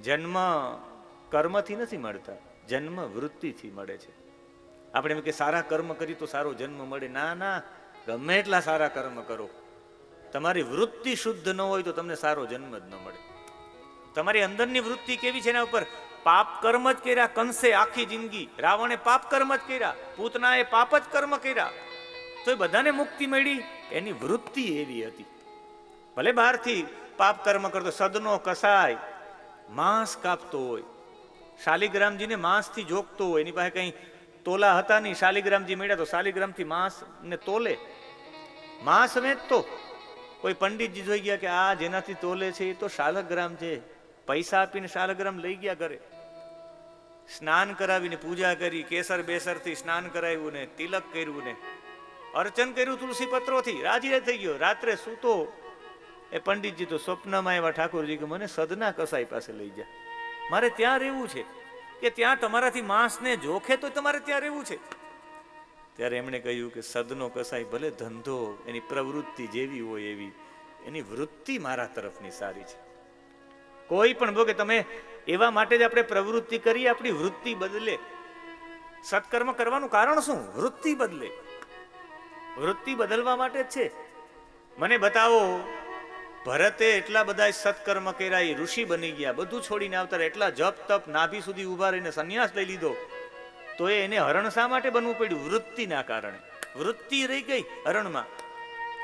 જન્મ કર્મથી નથી મળતા, જન્મ વૃત્તિથી મળે છે. આપણે એમ કે સારા કર્મ કરી તો સારો જન્મ મળે. ના ના, ગમે એટલા સારા કર્મ કરો, તમારી વૃત્તિ શુદ્ધ ન હોય તો તમને સારો જન્મ જ ન મળે. તમારી અંદરની વૃત્તિ કેવી છે એના ઉપર. પાપ કર્મ જ કર્યા કંસે આખી જિંદગી, રાવણે પાપ કર્મ જ કર્યા, પૂતનાએ પાપ જ કર્મ કર્યા. તો એ બધાને મુક્તિ મળી. એની વૃત્તિ એવી હતી. ભલે બહારથી પાપ કર્મ કરતો, સદનો કસાય માંસ કાપતો હોય, શાલિગ્રામજીને માંસથી જોગતો હોય, એની પાસે કઈ તોલા હતા નહીં, શાલિગ્રામજી મળ્યા તો શાલિગ્રામથી માંસ ને તોલે, માંસ વેચતો. કોઈ પંડિતજી જોઈ ગયા કે આ જેનાથી તોલે છે એ તો શાલગ્રામ છે, પૈસા આપીને શાલગ્રામ લઈ ગયા ઘરે. સ્નાન કરાવીને પૂજા કરી, કેસર બેસરથી સ્નાન કરાવ્યું ને તિલક કર્યું ને અર્ચન કર્યું તુલસી પત્રોથી, રાજી થઈ ગયો. રાત્રે સૂતો એ પંડિતજી તો સ્વપ્નમાં એવા ઠાકોરજી કે મને સદના કસાઈ પાસે લઈ જા, મારે ત્યાં રહેવું છે, કે ત્યાં તમારાથી માંસને જોખે તો તમારે ત્યાં રહેવું છે. ત્યારે એમણે કહ્યું કે સદનો કસાઈ ભલે ધંધો, એની પ્રવૃત્તિ જેવી હોય એવી, એની વૃત્તિ મારા તરફની સારી છે. કોઈ પણ ભોગે તમે એવા માટે જ આપણે પ્રવૃત્તિ કરીએ, આપણી વૃત્તિ બદલે. સત્કર્મ કરવાનું કારણ શું? વૃત્તિ બદલે. વૃત્તિ બદલવા માટે જ છે. મને બતાવો, ભરતે એટલા બધા સત્કર્મ કર્યા, એ ઋષિ બની ગયા, બધું છોડીને આવતા, એટલા જપ તપ નાભી સુધી ઉભા રહીને સંન્યાસ લઈ લીધો, તો એને હરણ શા માટે બનવું પડ્યું? વૃત્તિના કારણે. વૃત્તિ રહી ગઈ હરણમાં,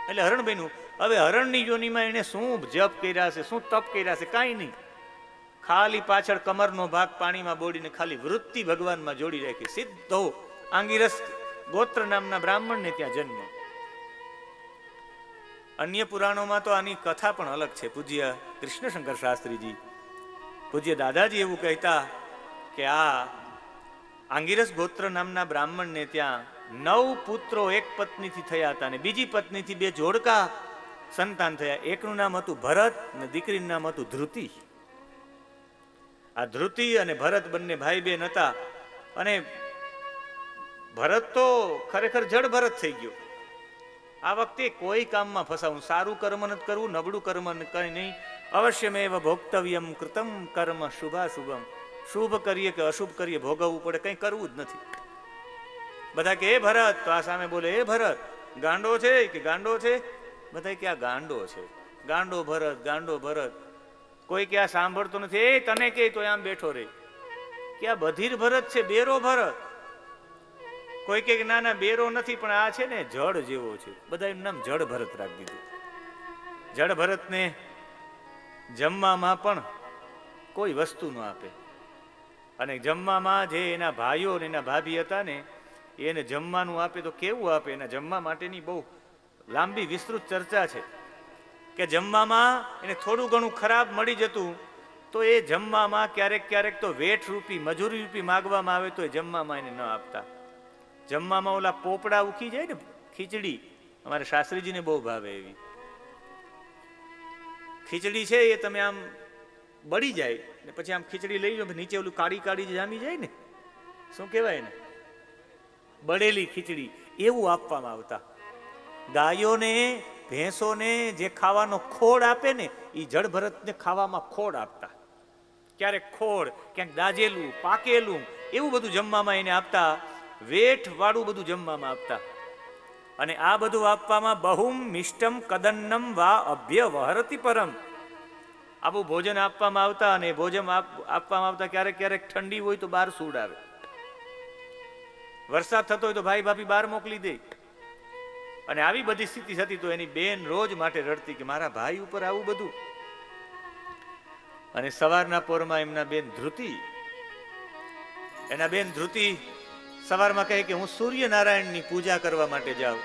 એટલે હરણ બન્યું. હવે હરણની યોનિમાં એને શું જપ કર્યા છે, શું તપ કર્યા છે? કાંઈ નહીં. ખાલી પાછળ કમરનો ભાગ પાણીમાં બોડીને ખાલી વૃત્તિ ભગવાનમાં જોડી રાખી, સીધો આંગિરસ ગોત્ર નામના બ્રાહ્મણને ત્યાં જન્મ. અન્ય પુરાણોમાં તો આની કથા પણ અલગ છે. પૂજ્ય કૃષ્ણશંકર શાસ્ત્રીજી, પૂજ્ય દાદાજી એવું કહેતા કે આ આંગિરસ ગોત્ર નામના બ્રાહ્મણને ત્યાં 9 પુત્રો એક પત્નીથી થયા હતા, અને બીજી પત્નીથી 2 જોડકા સંતાન થયા. એકનું નામ હતું ભરત અને દીકરીનું નામ હતું ધૃતિ. આ ધૃતિ અને ભરત બંને ભાઈ બહેન હતા. અને ભરત તો ખરેખર જડ ભરત થઈ ગયો. આ વખતે કોઈ કામમાં ફસાવું, સારું કર્મ નથી કરવું, નબળું કર્મ કઈ નહીં. અવશ્યમેવ ભોક્તવ્યમ કૃતમ કર્મ શુભાશુભમ. શુભ કરીએ કે અશુભ કરીએ ભોગવવું પડે, કંઈ કરવું જ નથી. બધા કે એ ભરત, તો આ સામે બોલે એ ભરત ગાંડો છે કે ગાંડો છે? બધા કે આ ગાંડો છે, ગાંડો ભરત, ગાંડો ભરત. કોઈ કે આ સાંભળતો નથી, એ તને કે તો આમ બેઠો રહે, કે આ બધીર ભરત છે, બેરો ભરત. કોઈ કે ના ના બેરો નથી, પણ આ છે ને જળ જેવો છે. બધા એનું નામ જળ ભરત રાખી દીધું. જળ ભરતને જમવામાં પણ કોઈ વસ્તુ ન આપે, અને જમવામાં જે એના ભાઈઓ અને એના ભાભી હતા ને, એને જમવાનું આપે તો કેવું આપે? એના જમવા માટેની બહુ લાંબી વિસ્તૃત ચર્ચા છે, કે જમવામાં એને થોડું ઘણું ખરાબ મળી જતું તો એ જમવામાં ક્યારેક ક્યારેક તો વેઠ રૂપી, મજૂરી રૂપી માગવામાં આવે તો એ જમવામાં એને ન આપતા. જમવામાં ઓલા પોપડા ઉખી જાય ને, ખીચડી, અમારે શાસ્ત્રીજીને બહુ ભાવે એવી ખીચડી છે. એ તમે આમ બળી જાય ને પછી આમ ખીચડી લઈ લો, નીચે ઓલું કાળી કાળી જામી જાય ને, શું કહેવાય ને, બળેલી ખીચડી, એવું આપવામાં આવતા. ગાયોને ભેંસોને જે ખાવાનો ખોળ આપે ને, એ જળ ભરતને ખાવામાં ખોળ આપતા. ક્યારેક ખોળ, ક્યાંક દાજેલું, પાકેલું, એવું બધું જમવામાં એને આપતા. વેઠ વાળું બધું જમવામાં આપતા. અને આ બધું આપવામાં બહુમ મિષ્ટમ કદન્નમ વા અભ્ય વહરતિ પરમ. આવું ભોજન આપવામાં આવતા. અને ભોજન આપવામાં આવતા ક્યારેક ક્યારેક ઠંડી હોય તો બહાર સૂડ આવે, વરસાદ થતો હોય તો ભાઈ ભાભી બહાર મોકલી દે. અને આવી બધી સ્થિતિ થતી તો એની બેન રોજ માટે રડતી કે મારા ભાઈ ઉપર આવું બધું. અને સવારના પોરમાં એમના બેન ધૃતિ, એના બેન ધૃતિ સવારમાં કહે કે હું સૂર્યનારાયણની પૂજા કરવા માટે જાઉં.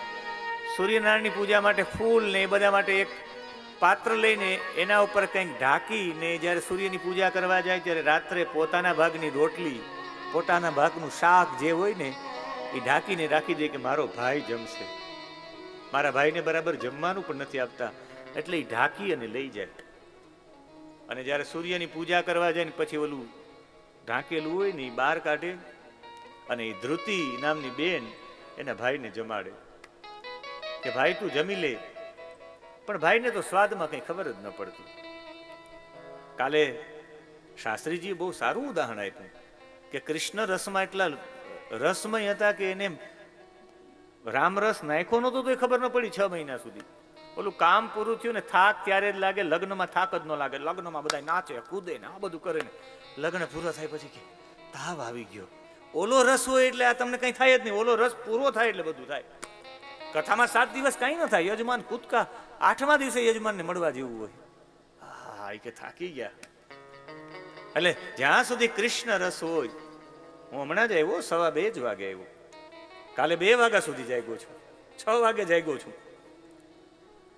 સૂર્યનારાયણની પૂજા માટે ફૂલ ને એ બધા માટે એક પાત્ર લઈને એના ઉપર કંઈક ઢાંકીને જ્યારે સૂર્યની પૂજા કરવા જાય ત્યારે રાત્રે પોતાના ભાગની રોટલી, પોતાના ભાગનું શાક જે હોય ને એ ઢાંકીને રાખી દે કે મારો ભાઈ જમશે. મારા ભાઈને બરાબર જમવાનું પણ નથી આપતા, એટલે એ ઢાંકી અને લઈ જાય. અને જ્યારે સૂર્યની પૂજા કરવા જાય ને પછી ઓલું ઢાંકેલું હોય ને એ બહાર કાઢે, અને એ ધૃતિ નામની બેન એના ભાઈને જમાડે કે ભાઈ તું જમી લે. પણ ભાઈને તો સ્વાદમાં કઈ ખબર જ ન પડતી. કાલે શાસ્ત્રીજીએ બહુ સારું ઉદાહરણ આપ્યું કે કૃષ્ણ રસમાં એટલા રસમય હતા કે એને રામરસ નાખ્યો નતો તો ખબર ન પડી 6 મહિના સુધી. ઓલું કામ પૂરું થયું ને થાક ત્યારે જ લાગે, લગ્નમાં થાક જ ન લાગે. લગ્નમાં બધા નાચે કૂદે ને આ બધું કરે ને લગ્ન પૂરા થાય પછી કે તાવ આવી ગયો. ઓલો રસ હોય એટલે આ તમને કઈ થાય જ નહીં, ઓલો રસ પૂરો થાય એટલે બધું થાય. કથામાં 7 દિવસ કાંઈ ન થાય, યજમાન કૂદકા 8મા દિવસે યજમાનને મળવા જેવું હોય. હા, એ કે થાકી ગયા. એટલે જ્યાં સુધી કૃષ્ણ રસ હોય, હું હમણાં જ આવ્યો 2:15 વાગે આવ્યો, કાલે 2 વાગ્યા સુધી જાગ્યો છું, 6 વાગે જાગ્યો છું,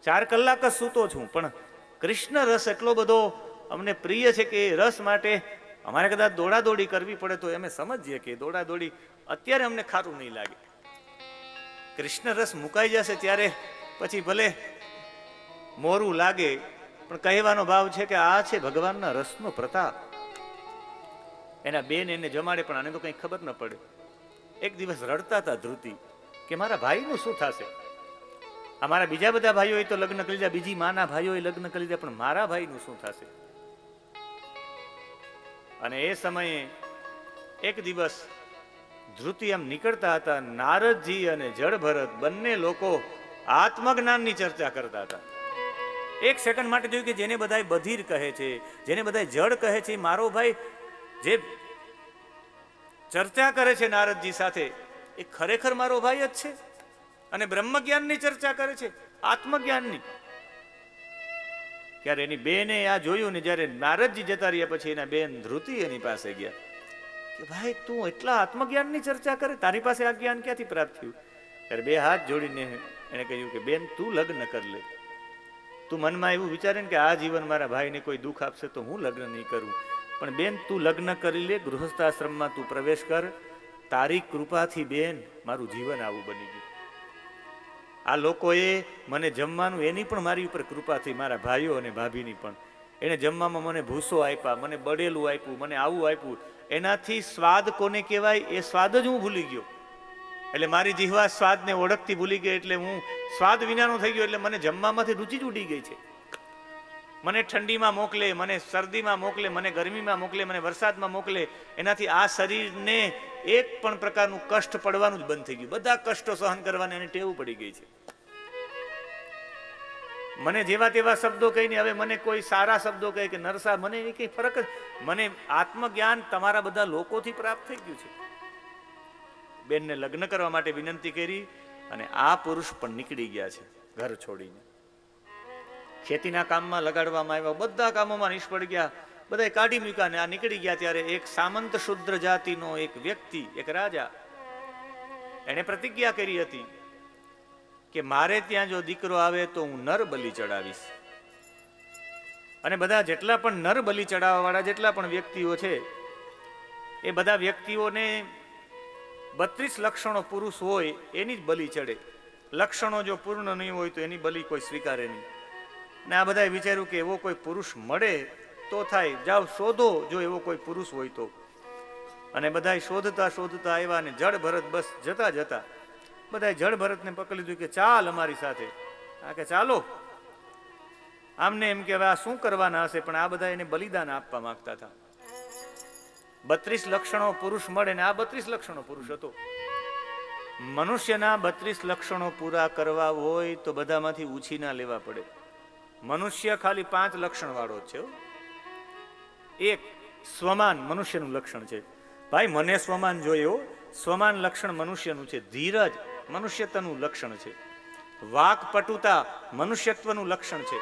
4 કલાક જ સૂતો છું. પણ કૃષ્ણ રસ એટલો બધો અમને પ્રિય છે કે એ રસ માટે અમારે કદાચ દોડાદોડી કરવી પડે તો અમે સમજીએ કે દોડાદોડી અત્યારે અમને ખારું નહીં લાગે. કૃષ્ણ રસ મુકાઈ જશે ત્યારે પછી ભલે મોરું લાગે, પણ કહેવાનો ભાવ છે કે આ છે ભગવાનના રસનો પ્રતાપ. એના બેન એને જમાડે પણ આને તો કંઈ ખબર ન પડે. એક દિવસ રડતા હતા ધ્રુતિ કે મારા ભાઈનું શું થશે? અમારા બીજા બધા ભાઈઓએ તો લગ્ન કરી લીધા, બીજી માના ભાઈઓએ લગ્ન કરી લીધા, પણ મારા ભાઈનું શું થશે? અને એ સમયે એક દિવસ ધ્રુતિ એમ નીકળતા હતા, નારદજી અને જળ ભરત બંને લોકો આત્મજ્ઞાનની ચર્ચા કરતા હતા. એક સેકન્ડ માટે જોયું કે જેને બધાય બધિર કહે છે, જેને બધાય જળ કહે છે, મારો ભાઈ જે ચર્ચા કરે છે નારદજી સાથે, એ ખરેખર મારો ભાઈ જ છે અને બ્રહ્મજ્ઞાનની ચર્ચા કરે છે, આત્મજ્ઞાનની. ત્યારે એની બેને આ જોયું ને જ્યારે નારદજી જતા રહ્યા પછી એના બેન ધ્રુતિ એની પાસે ગયા કે ભાઈ તું એટલા આત્મજ્ઞાનની ચર્ચા કરે, તારી પાસે આ જ્ઞાન ક્યાંથી પ્રાપ્ત થયું? ત્યારે 2 હાથ જોડીને એને કહ્યું કે બેન તું લગ્ન કરી લે. તું મનમાં એવું વિચારે ને કે આ જીવન મારા ભાઈને કોઈ દુઃખ આપશે તો હું લગ્ન નહીં કરું, પણ બેન તું લગ્ન કરી લે, ગૃહસ્થાશ્રમમાં તું પ્રવેશ કર, તારી કૃપાથી બેન મારું જીવન આવું બની ગયું. આ લોકોએ મને જમવાનું, એની પણ મારી ઉપર કૃપાથી, મારા ભાઈઓ અને ભાભીની પણ, એને જમવામાં મને ભૂસો આપ્યા, મને બળેલું આપ્યું, મને આવું આપ્યું, એનાથી સ્વાદ કોને કહેવાય એ સ્વાદ જ હું ભૂલી ગયો. એટલે મારી જીહવા સ્વાદને ઓળખતી ભૂલી ગઈ, એટલે હું સ્વાદ વિનાનો થઈ ગયો. એટલે મને જમવામાંથી રુચિ જ ઉડી ગઈ છે. મને ઠંડીમાં મોકલે, મને શરદીમાં મોકલે, મને ગરમીમાં મોકલે, મને વરસાદમાં મોકલે, એનાથી આ શરીરને એક પણ પ્રકારનું કષ્ટ પડવાનું જ બંધ થઈ ગયું. બધા કષ્ટો સહન કરવાની એને ટેવ પડી ગઈ છે. મને જેવા તેવા શબ્દો કહીને હવે મને કોઈ સારા શબ્દો કહે કે નરસા, મને એ કઈ ફરક જ, મને આત્મજ્ઞાન તમારા બધા લોકોથી પ્રાપ્ત થઈ ગયું છે. બેનને લગ્ન કરવા માટે વિનંતી કરી અને આ પુરુષ પણ નીકળી ગયા છે ઘર છોડીને. ખેતીના કામમાં લગાડવામાં આવ્યા, બધા કામોમાં નિષ્ફળ ગયા, બધા કાઢી મૂક્યા ને આ નીકળી ગયા. ત્યારે એક સામંત શુદ્ર જાતિનો એક વ્યક્તિ, એક રાજા, એને પ્રતિજ્ઞા કરી હતી કે મારે ત્યાં જો દીકરો આવે તો હું નર બલિ ચડાવીશ. અને બધા જેટલા પણ નર બલિ ચડાવવા વાળા જેટલા પણ વ્યક્તિઓ છે એ બધા વ્યક્તિઓને 32 લક્ષણો પુરુષ હોય એની જ બલિ ચડે. લક્ષણો જો પૂર્ણ નહીં હોય તો એની બલિ કોઈ સ્વીકારે નહીં. ને આ બધાએ વિચાર્યું કે એવો કોઈ પુરુષ મળે તો થાય, જાઓ શોધો જો એવો કોઈ પુરુષ હોય તો. અને બધા શોધતા શોધતા આવ્યા અને જળ ભરત બસ જતા જતા બધા જળ ભરતને પકડી લીધું કે ચાલ અમારી સાથે. આ કે ચાલો. આમને એમ કે હવે આ શું કરવાના હશે, પણ આ બધા એને બલિદાન આપવા માંગતા હતા. 32 લક્ષણો પુરુષ મળે ને આ 32 લક્ષણો પુરુષ હતો. મનુષ્યના 32 લક્ષણો પૂરા કરવા હોય તો બધામાંથી ઉછીના લેવા પડે. મનુષ્ય ખાલી 5 લક્ષણ વાળો છે. એક સ્વમાન મનુષ્યનું લક્ષણ છે. ભાઈ મને સ્વમાન જોયો, સ્વમાન લક્ષણ મનુષ્યનું છે. ધીરજ મનુષ્યત્વનું લક્ષણ છે. વાકપટુતા મનુષ્યત્વનું લક્ષણ છે.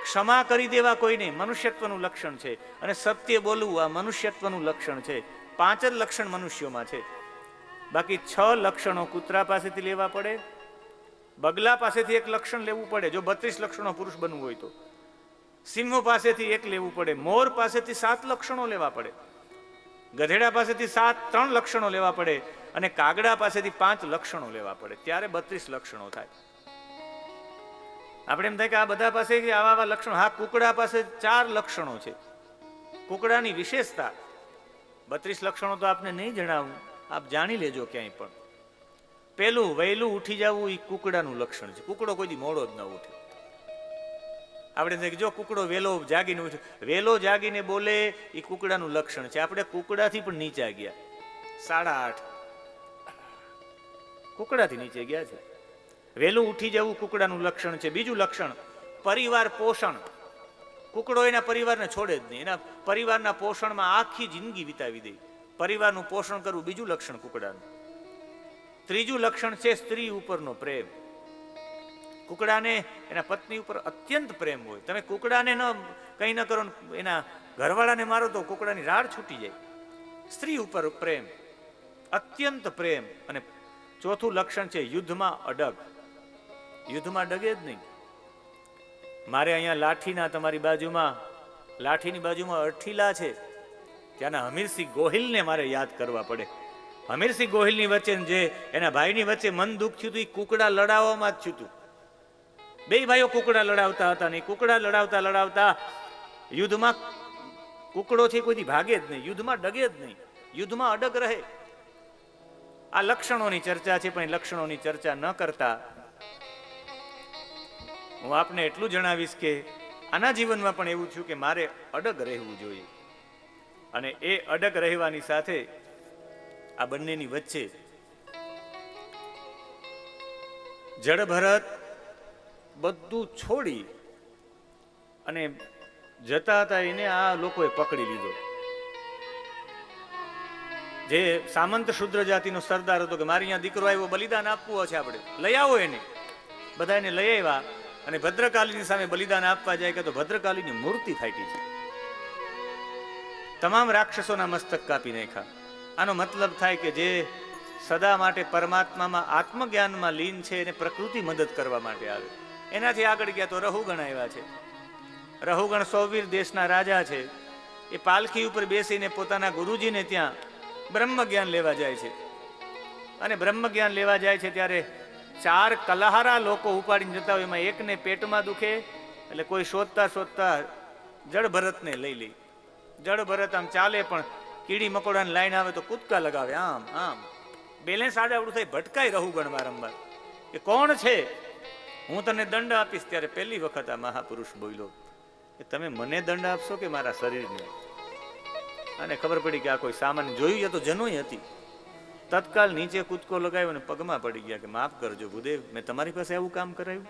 ક્ષમા કરી દેવા કોઈને મનુષ્યત્વનું લક્ષણ છે. અને સત્ય બોલવું આ મનુષ્યત્વનું લક્ષણ છે. 5 જ લક્ષણ મનુષ્યોમાં છે. બાકી 6 લક્ષણો કૂતરા પાસેથી લેવા પડે, બગલા પાસેથી એક લક્ષણ લેવું પડે જો 32 લક્ષણો પુરુષ બનવું હોય તો, સિંહો પાસેથી એક લેવું પડે, મોર પાસેથી 7 લક્ષણો લેવા પડે, ગધેડા પાસેથી 3 લક્ષણો લેવા પડે અને કાગડા પાસેથી 5 લક્ષણો લેવા પડે. ત્યારે 32 લક્ષણો થાય. આપણે એમ થાય કે આ બધા પાસે આવા આવા લક્ષણો. હા, કુકડા પાસે 4 લક્ષણો છે. કુકડાની વિશેષતા 32 લક્ષણો તો આપને નહીં જણાવું, આપ જાણી લેજો ક્યાંય પણ. પેલું વહેલું ઉઠી જવું એ કુકડાનું લક્ષણ છે. કુકડો કોઈ દી મોડો જ ન ઉઠે. આપણે જો કુકડો વેલો જાગીને ઉઠે, વેલો જાગીને બોલે એ કુકડાનું લક્ષણ છે. આપણે કુકડાથી પણ નીચે ગયા, 8:30 કુકડાથી નીચે ગયા છે. વેલું ઉઠી જવું કુકડાનું લક્ષણ છે. બીજું લક્ષણ પરિવાર પોષણ. કુકડો એના પરિવારને છોડે જ નહીં, એના પરિવારના પોષણમાં આખી જિંદગી વિતાવી દે. પરિવારનું પોષણ કરવું બીજું લક્ષણ કુકડાનું. ત્રીજું લક્ષણ છે સ્ત્રી ઉપરનો પ્રેમ. કુકડાને એના પત્ની ઉપર અત્યંત પ્રેમ હોય. તમે કુકડાને કંઈ ન કરો, એના ઘરવાળાને મારો તો કુકડાની રાડ છૂટી જાય. સ્ત્રી ઉપર પ્રેમ, અત્યંત પ્રેમ. અને ચોથું લક્ષણ છે યુદ્ધમાં અડગ. યુદ્ધમાં ડગે જ નહીં. મારે અહીંયા લાઠીના, તમારી બાજુમાં લાઠીની બાજુમાં અઠીલા છે, ત્યાંના હમીરસિંહ ગોહિલને મારે યાદ કરવા પડે. હમીરસિંહ ગોહિલની વચ્ચે, જે એના ભાઈની વચ્ચે મન દુઃખ થયું હતું, એ કુકડા લડાવવામાં જ થયું હતું. બે ભાઈઓ કુકડા લડાવતા હતા ને કુકડા લડાવતા લડાવતા યુદ્ધમાં કુકડોથી કોઈથી ભાગે જ નહીં, યુદ્ધમાં ડગે જ નહીં, યુદ્ધમાં અડગ રહે. આ લક્ષણોની ચર્ચા છે, પણ એ લક્ષણોની ચર્ચા ન કરતા હું આપને એટલું જણાવીશ કે આના જીવનમાં પણ એવું થયું કે મારે અડગ રહેવું જોઈએ. અને એ અડગ રહેવાની સાથે આ બંનેની વચ્ચે જડભરત બધું છોડી અને જતા હતા, એને આ લોકોએ પકડી લીધો. જે સામંત શુદ્ર જાતિનો સરદાર હતો કે મારી અહીંયા દીકરો આવ્યો, બલિદાન આપવું છે, આપણે લઈ આવો એને. બધા એને લઈ આવ્યા અને ભદ્રકાલીની સામે બલિદાન આપવા જાય કે તો ભદ્રકાલીની મૂર્તિ ફાટી છે. તમામ રાક્ષસોના મસ્તક કાપી નાખ્યા. આનો મતલબ થાય કે જે સદા માટે પરમાત્મામાં આત્મજ્ઞાનમાં લીન છે એને પ્રકૃતિ મદદ કરવા માટે આવે. એનાથી આગળ ગયા તો રહુગણ આવ્યા છે. રહુગણ સૌવીર દેશના રાજા છે. એ પાલખી ઉપર બેસીને પોતાના ગુરુજીને ત્યાં બ્રહ્મ જ્ઞાન લેવા જાય છે. અને બ્રહ્મ જ્ઞાન લેવા જાય છે ત્યારે 4 કલહારા લોકો ઉપાડીને જતા હોય, એમાં એકને પેટમાં દુખે એટલે કોઈ શોધતા શોધતા જડભરતને લઈ લે. જડભરત આમ ચાલે પણ કીડી મકોડાની લાઈન આવે તો કૂદકા લગાવે, આમ આમ બેલેન્સ આડાવડું થઈ ભટકાય રહુગણ વારંવાર કે કોણ છે, હું તને દંડ આપીશ. ત્યારે પહેલી વખત આ મહાપુરુષ બોલ્યો કે તમે મને દંડ આપશો કે મારા શરીરને? અને ખબર પડી કે આ કોઈ સામાન્ય જોયું તો જનોય હતી. તત્કાલ નીચે કૂદકો લગાવ્યો અને પગમાં પડી ગયા કે માફ કરજો ગુરુદેવ, મેં તમારી પાસે આવું કામ કરાવ્યું.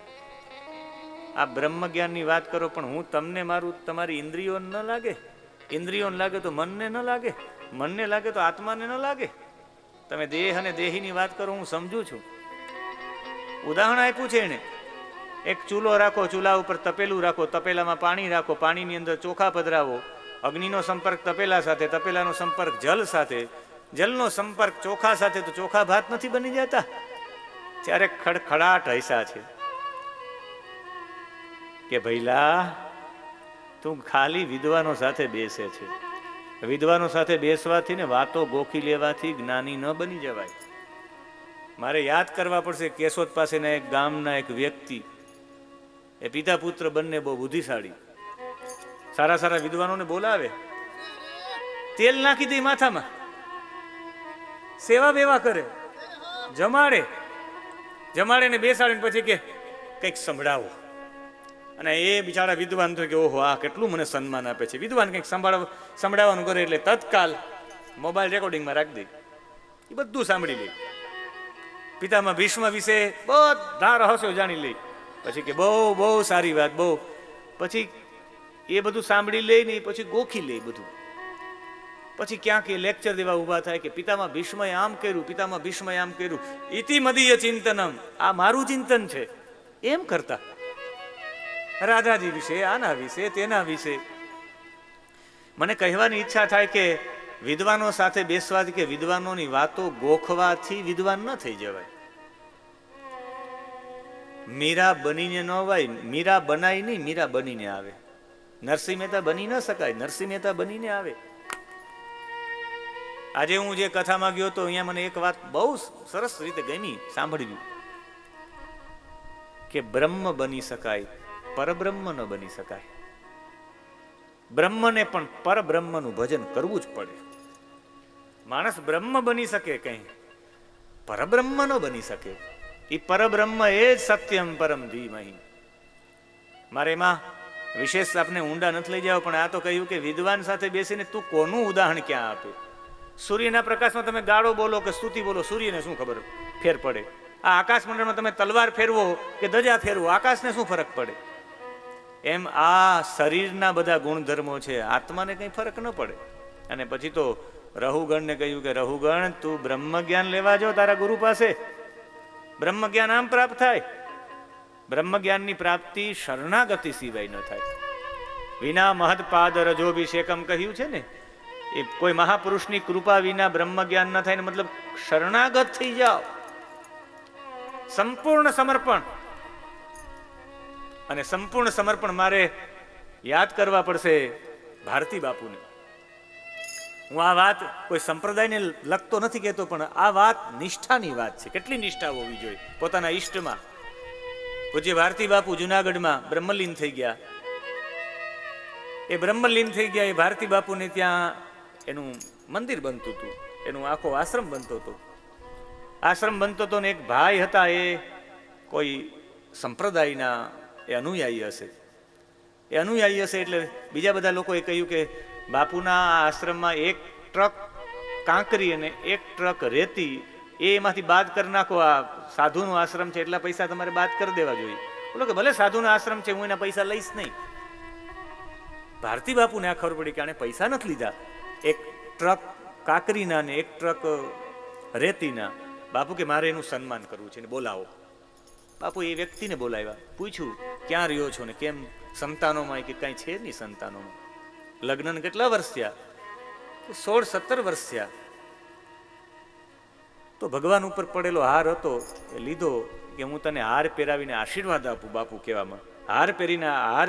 આ બ્રહ્મ જ્ઞાનની વાત કરો, પણ હું તમને મારું, તમારી ઇન્દ્રિયો ન લાગે, ઇન્દ્રિયોને લાગે તો મનને ન લાગે, મનને લાગે તો આત્માને ન લાગે. તમે દેહ અને દેહીની વાત કરો, હું સમજુ છું. ઉદાહરણ આપ્યું છે એને. એક ચૂલો રાખો, ચૂલા ઉપર તપેલું રાખો, તપેલામાં પાણી રાખો, પાણીની અંદર ચોખા પધરાવો. અગ્નિનો સંપર્ક તપેલા સાથે, તપેલાનો સંપર્ક જલ સાથે, જલનો સંપર્ક ચોખા સાથે, તો ચોખા ભાત નથી બની જતા. ત્યારે ખડખડાટ હૈસા છે કે ભઈલા તું ખાલી વિદ્વાનો સાથે બેસે છે. વિદ્વાનો સાથે બેસવાથી ને વાતો ગોખી લેવાથી જ્ઞાની ન બની જવાય. મારે યાદ કરવા પડશે કેશોદ પાસેના એક ગામના એક વ્યક્તિ, એ પિતા પુત્ર બંને બહુ બુદ્ધિશાળી, સારા સારા વિદ્વાનોને બોલાવે, તેલ નાખી દે માથામાં, સેવા બેવા કરે, જમાડે ને બેસાડીને પછી કે કંઈક સંભળાવો. અને એ બિચારા વિદ્વાન તો કે ઓહો આ કેટલું મને સન્માન આપે છે. વિદ્વાન કંઈક સંભળાવવાનું કરે એટલે તત્કાલ મોબાઈલ રેકોર્ડિંગમાં રાખી દે, એ બધું સાંભળી લે. પિતામાં ભીષ્મ વિશે બધા રહસ્યો જાણી લે. પછી કે બહુ બહુ સારી વાત, બહુ. પછી એ બધું સાંભળી લે ને પછી ગોખી લે બધું. પછી ક્યાંક એ લેક્ચર દેવા ઉભા થાય કે પિતામાં ભીષ્મએ આમ કર્યું, પિતામાં ભીષ્મએ આમ કર્યું, ઇતિ મદીય ચિંતનમ, આ મારું ચિંતન છે. એમ કરતા રાધાજી વિશે, આના વિશે, તેના વિશે. મને કહેવાની ઈચ્છા થાય કે વિદ્વાનો સાથે બેસવાથી કે વિદ્વાનોની વાતો ગોખવાથી વિદ્વાન ન થઈ જવાય. મીરા બનીને ન વાય, મીરા બનાય નહીં, મીરા બનીને આવે. નરસિંહ મહેતા બની ન શકાય, નરસિંહ મહેતા બનીને આવે. આજે હું જે કથામાં ગયો તો અહીંયા મને એક વાત બહુ સરસ રીતે ગમી, સાંભળ્યું કે બ્રહ્મ બની શકાય, પરબ્રહ્મ ન બની શકાય. બ્રહ્મને પણ પરબ્રહ્મનું ભજન કરવું જ પડે. માણસ બ્રહ્મ બની શકે, કઈ પરબ્રહ્મ ન બની શકે. એ પરબ્રહ્મ એ જ સત્યમ પરમ ધીમહિ. મારે એમાં વિશેષ આપને ઊંડા નથી લઈ જાવ, પણ આ તો કહ્યું કે વિદ્વાન સાથે બેસીને તું કોનું ઉદાહરણ ક્યાં આપે. સૂર્યના પ્રકાશમાં તમે ગાળો બોલો કે સ્તુતિ બોલો, સૂર્યને શું ખબર ફેર પડે? આ આકાશ મંડળમાં તમે તલવાર ફેરવો કે ધજા ફેરવો, આકાશને શું ફરક પડે? એમ આ શરીરના બધા ગુણધર્મો છે, આત્માને કઈ ફરક ન પડે. અને પછી તો રહુગણને કહ્યું કે રહુગણ તું બ્રહ્મ જ્ઞાન લેવા જો તારા ગુરુ પાસે, બ્રહ્મ જ્ઞાન આમ પ્રાપ્ત થાય. બ્રહ્મ જ્ઞાનની પ્રાપ્તિ શરણાગતિ સિવાય ન થાય. વિના મહદપાદ રજોભિષેકમ કહ્યું છે ને, એ કોઈ મહાપુરુષની કૃપા વિના બ્રહ્મ જ્ઞાન ન થાય ને, મતલબ શરણાગત થઈ જાઓ, સંપૂર્ણ સમર્પણ. અને સંપૂર્ણ સમર્પણ મારે યાદ કરવા પડશે ભારતી બાપુને. હું આ વાત કોઈ સંપ્રદાયને લગતો નથી કહેતો, પણ આ વાત નિષ્ઠાની વાત છે. કેટલી નિષ્ઠા હોવી જોઈએ પોતાના ઈષ્ટમાં. પૂજ્ય ભારતી બાપુ જુનાગઢમાં બ્રહ્મલીન થઈ ગયા. એ બ્રહ્મલીન થઈ ગયા, એ ભારતી બાપુને ત્યાં એનું મંદિર બનતું હતું, એનું આખો આશ્રમ બનતો હતો. આશ્રમ બનતો હતો ને એક ભાઈ હતા, એ કોઈ સંપ્રદાયના એ અનુયાયી હશે. એ અનુયાયી હશે એટલે બીજા બધા લોકોએ કહ્યું કે બાપુના આશ્રમમાં એક ટ્રક કાંકરી અને એક ટ્રક રેતી એમાંથી બાદ કરી નાખો. આ સાધુનો આશ્રમ છે, એટલા પૈસા તમારે બાદ કરી દેવા જોઈએ. બોલો કે ભલે સાધુનો આશ્રમ છે, હું એના પૈસા લઈશ નહીં. ભારતી બાપુને આ ખબર પડી કે આને પૈસા નથી લીધા, એક ટ્રક કાંકરીના ને એક ટ્રક રેતીના. બાપુ કે મારે એનું સન્માન કરવું છે ને બોલાવો. બાપુ એ વ્યક્તિને બોલાવ્યા, પૂછ્યું ક્યાં રહ્યો છો ને કેમ, સંતાનોમાં કે કઈ છે નહીં સંતાનોમાં. લગ્નને કેટલા વર્ષ થયા? 16-17 વર્ષ થયા. તો ભગવાન ઉપર પડેલો હાર હતો એ લીધો કે હું તને હાર પહેરાવીને આશીર્વાદ આપું. બાપુ કહેવામાં હાર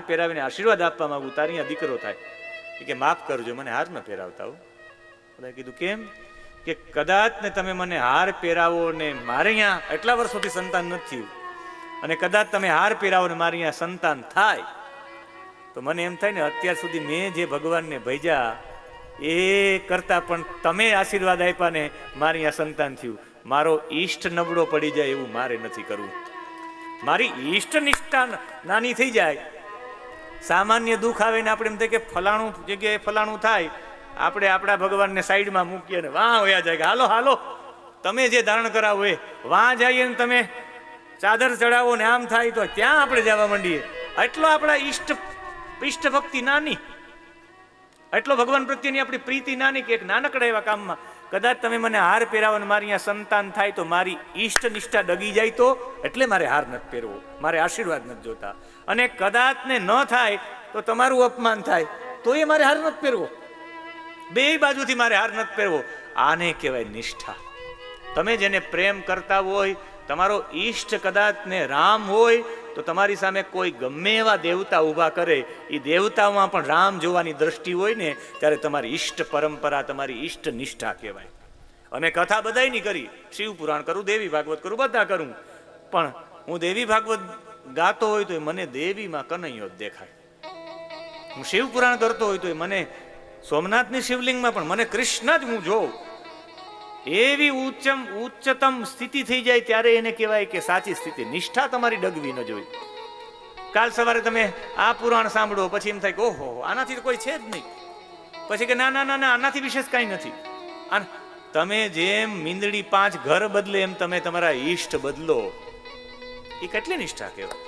પહેરાવીને આશીર્વાદ આપવા માંગુ, તારી અહીંયા દીકરો થાય. કે માફ કરજો, મને હાર ન પહેરાવતા હો. બધાએ કીધું કેમ? કે કદાચ ને તમે મને હાર પહેરાવો ને મારે અહીંયા એટલા વર્ષોથી સંતાન નથી થયું, અને કદાચ તમે હાર પહેરાવો ને મારે અહીંયા સંતાન થાય, તો મને એમ થાય ને અત્યાર સુધી મેં જે ભગવાનને ભજ્યા એ કરતા પણ તમે આશીર્વાદ આપ્યા ને મારે અહીંયા સંતાન થયું. મારો ઈષ્ટ નબળો પડી જાય એવું મારે નથી કરવું. મારી ઈષ્ટ નિષ્ઠા નાની થઈ જાય. સામાન્ય દુઃખ આવે ને આપણે એમ થાય કે ફલાણું જગ્યાએ ફલાણું થાય, આપણે આપણા ભગવાનને સાઈડમાં મૂકીએ ને વાં વયા જાય કે હાલો હાલો તમે જે ધારણ કરાવો એ વાં જઈએ ને તમે ચાદર ચડાવો ને આમ થાય તો ત્યાં આપણે જવા માંડીએ. એટલો આપણા ઈષ્ટ ભક્તિ નાની, એટલો ભગવાન પ્રત્યેની આપણી પ્રીતિ નાની કે એક નાનકડા એવા કામમાં કદાચ તમે મને હાર પહેરાવો ને મારી અહીંયા સંતાન થાય તો મારી ઈષ્ટ નિષ્ઠા ડગી જાય, તો એટલે મારે હાર નથી પહેરવો, મારે આશીર્વાદ નથી જોતા. અને કદાચ ને ન થાય તો તમારું અપમાન થાય તો એ મારે હાર નથી પહેરવો. બે બાજુથી મારે હાર નથી પહેરવો. આને કહેવાય નિષ્ઠા. તમે જેને પ્રેમ કરતા હોય, તમારો ઈષ્ટ કદાચ ને રામ હોય તો તમારી સામે કોઈ ગમે એવા દેવતા ઊભા કરે, એ દેવતાઓમાં પણ રામ જોવાની દ્રષ્ટિ હોય ને ત્યારે તમારી ઈષ્ટ પરંપરા, તમારી ઈષ્ટ નિષ્ઠા કહેવાય. અમે કથા બધાયની કરી, શિવ પુરાણ કરું, દેવી ભાગવત કરું, બધા કરું, પણ હું દેવી ભાગવત ગાતો હોય તો મને દેવીમાં કનૈયો જ દેખાય. હું શિવ પુરાણ કરતો હોય તો મને સોમનાથની શિવલિંગમાં પણ મને કૃષ્ણ જ હું જોઉં. એવી ઉચ્ચતમ સ્થિતિ થઈ જાય ત્યારે એને કહેવાય કે સાચી સ્થિતિ. નિષ્ઠા તમારી ડગવી ન જોઈ. કાલ સવારે તમે આ પુરાણ સાંભળો, પછી એમ થાય કે ઓહો આનાથી તો કોઈ છે જ નહીં, પછી કે ના ના ના ના આનાથી વિશેષ કઈ નથી. તમે જેમ મીંદડી 5 ઘર બદલે એમ તમે તમારા ઈષ્ટ બદલો. એ કેટલી નિષ્ઠા કહેવાય.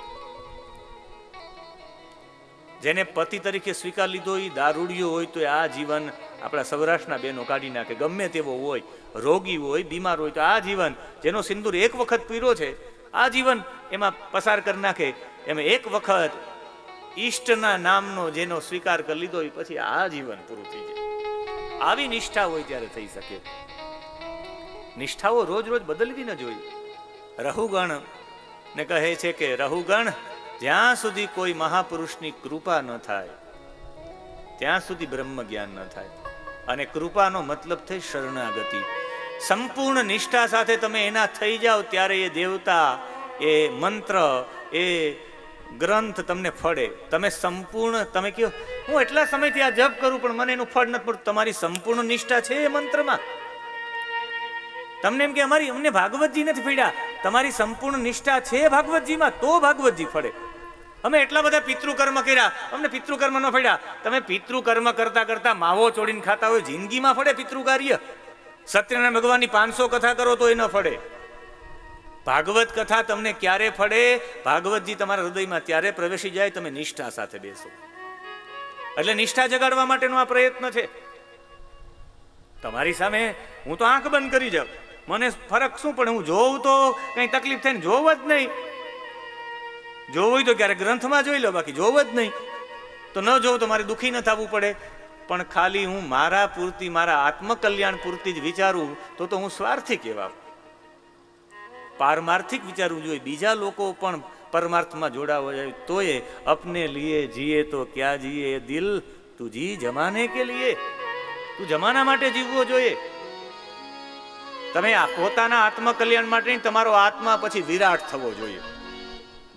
જેને પતિ તરીકે સ્વીકાર લીધો એ દારૂડિયો હોય તો આ જીવન, આપણા સૌરાષ્ટ્રના બહેનો કાઢી નાખે, ગમે તેવો હોય, રોગી હોય, બીમાર હોય તો આ જીવન, જેનો સિંદૂર એક વખત પીરો છે આ જીવન એમાં પસાર કરી નાખે. એમાં એક વખત ઈષ્ટના નામનો જેનો સ્વીકાર કરી લીધો એ પછી આ જીવન પૂરું થઈ જાય. આવી નિષ્ઠા હોય ત્યારે થઈ શકે. નિષ્ઠાઓ રોજ રોજ બદલવી ન જોઈએ. રહુગણ ને કહે છે કે રહુગણ, જ્યાં સુધી કોઈ મહાપુરુષની કૃપા ન થાય ત્યાં સુધી બ્રહ્મ જ્ઞાન ન થાય. અને કૃપાનો મતલબ થઈ શરણાગતિ. સંપૂર્ણ નિષ્ઠા સાથે તમે એના થઈ જાઓ ત્યારે એ દેવતા, એ મંત્ર, એ ગ્રંથ તમને ફળે. તમે સંપૂર્ણ, તમે કહો હું એટલા સમયથી આ જપ કરું પણ મને એનું ફળ નથી પડતું, તમારી સંપૂર્ણ નિષ્ઠા છે એ મંત્રમાં. તમને એમ કે અમને ભાગવતજી નથી ફળ્યા, તમારી સંપૂર્ણ નિષ્ઠા છે ભાગવતજીમાં, તો ભાગવતજી ફળે. અમે એટલા બધા પિતૃકર્મ કર્યા, અમને પિતૃકર્મ ન ફળ્યા. તમે પિતૃકર્મ કરતા કરતા માવો ચોડીને ખાતા હોય, જિંદગીમાં ફળે પિતૃકાર્ય? સત્યનારાયણ ભગવાનની 500 કથા કરો તો એ ન ફળે. ભાગવત કથા તમને ક્યારે ફળે? ભાગવતજી તમારા હૃદયમાં ત્યારે પ્રવેશી જાય તમે નિષ્ઠા સાથે બેસો. એટલે નિષ્ઠા જગાડવા માટેનો આ પ્રયત્ન છે. તમારી સામે હું તો આંખ બંધ કરી જાઉં, મને ફરક શું પડે? હું જોઉં તો કઈ તકલીફ થાય ને જોવું જ નહીં. જોવું હોય તો ક્યારેક ગ્રંથમાં જોઈ લો, બાકી જોવું જ નહીં. તો ન જોવું તો મારે દુઃખી ન થવું પડે. પણ ખાલી હું મારા પૂરતી, મારા આત્મકલ્યાણ પૂરતી જ વિચારું તો હું સ્વાર્થી કહેવાઉં. પારમાર્થિક વિચારવું જોઈએ. બીજા લોકો પણ પરમાર્થમાં જોડાવા જાય તોય અપને લીએ જીએ તો ક્યાં જીએ દિલ તું જી જમાને કે લીએ. તું જમાના માટે જીવવો જોઈએ. તમે આ પોતાના આત્મકલ્યાણ માટે નહીં, તમારો આત્મા પછી વિરાટ થવો જોઈએ.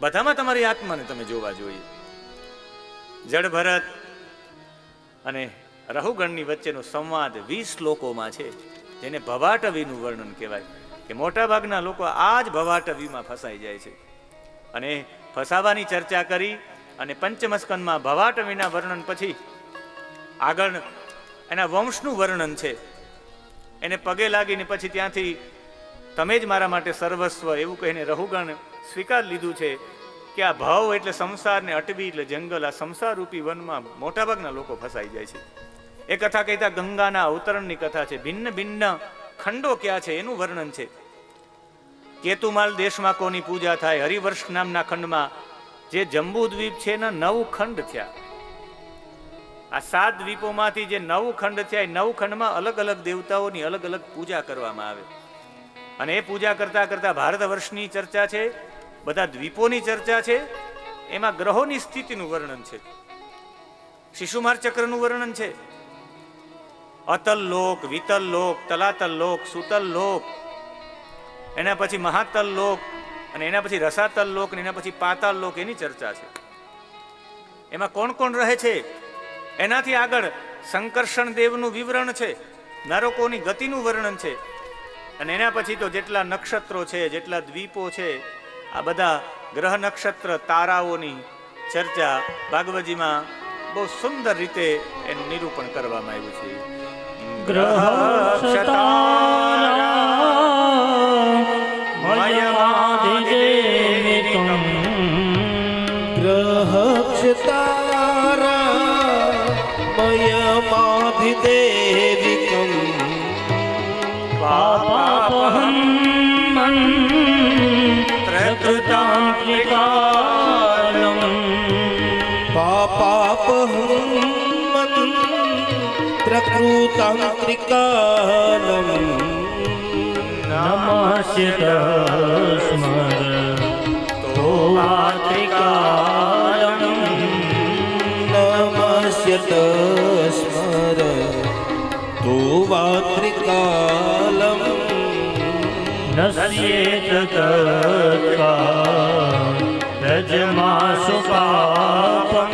બધામાં તમારી આત્માને તમે જોવા જોઈએ. જડ ભરત અને રહુગણની વચ્ચેનો સંવાદ 20 શ્લોકોમાં છે, જેને ભવાટવીનું વર્ણન કહેવાય. કે મોટા ભાગના લોકો આ જ ભવાટવીમાં ફસાઈ જાય છે. અને ફસાવાની ચર્ચા કરી અને પંચમસ્કંદમાં ભવાટવીના વર્ણન પછી આગળ એના વંશનું વર્ણન છે. એને પગે લાગીને પછી ત્યાંથી તમે જ મારા માટે સર્વસ્વ એવું કહીને રહુગણ સ્વીકાર લીધું છે કે આ ભાવ એટલે સંસાર ને અટવી એટલે જંગલ. આ સંસાર રૂપી વનમાં મોટાભાગના લોકો ફસાઈ જાય છે. એ કથા કહેતા ગંગાના અવતરણની કથા છે. ભિન્ન ભિન્ન ખંડો ક્યાં છે એનું વર્ણન છે. કેતુમાલ દેશમાં કોની પૂજા થાય? હરિવર્ષ નામના ખંડમાં જે જંબુ દ્વીપ છે એના 9 ખંડ થયા. આ 7 દ્વીપોમાંથી જે 9 ખંડ થયા, એ 9 ખંડમાં અલગ અલગ દેવતાઓની અલગ અલગ પૂજા કરવામાં આવે. અને એ પૂજા કરતા કરતા ભારત વર્ષની ચર્ચા છે, બધા દ્વીપોની ચર્ચા છે, એમાં ગ્રહોની સ્થિતિનું વર્ણન છે, શિશુમાર ચક્રનું વર્ણન છે, અતલ લોક, વિતલ લોક, તલાતલ લોક, સુતલ લોક, એના પછી મહાતલ લોક, અને એના પછી રસાતલ લોક, અને એના પછી પાતાલ લોક, એની ચર્ચા છે. એમાં કોણ કોણ રહે છે એનાથી આગળ સંકર્ષણ દેવનું વિવરણ છે, નરકોની ગતિનું વર્ણન છે. અને એના પછી તો જેટલા નક્ષત્રો છે, જેટલા દ્વીપો છે, આ બધા ગ્રહ નક્ષત્ર તારાઓની ચર્ચા ભાગવતજીમાં બહુ સુંદર રીતે એનું નિરૂપણ કરવામાં આવ્યું છે. ગ્રહ ग्रहक्षतारामयमाधिदेविकं पापापहं मन्त्रकृतां त्रिकालं पापापहं मन्त्रकृतां त्रिकालं नमस्य तस्मद् तो त्रिकालं नमस्य तस्मर तो वा त्रिकालं नश्येत तत्कालजमासु पापं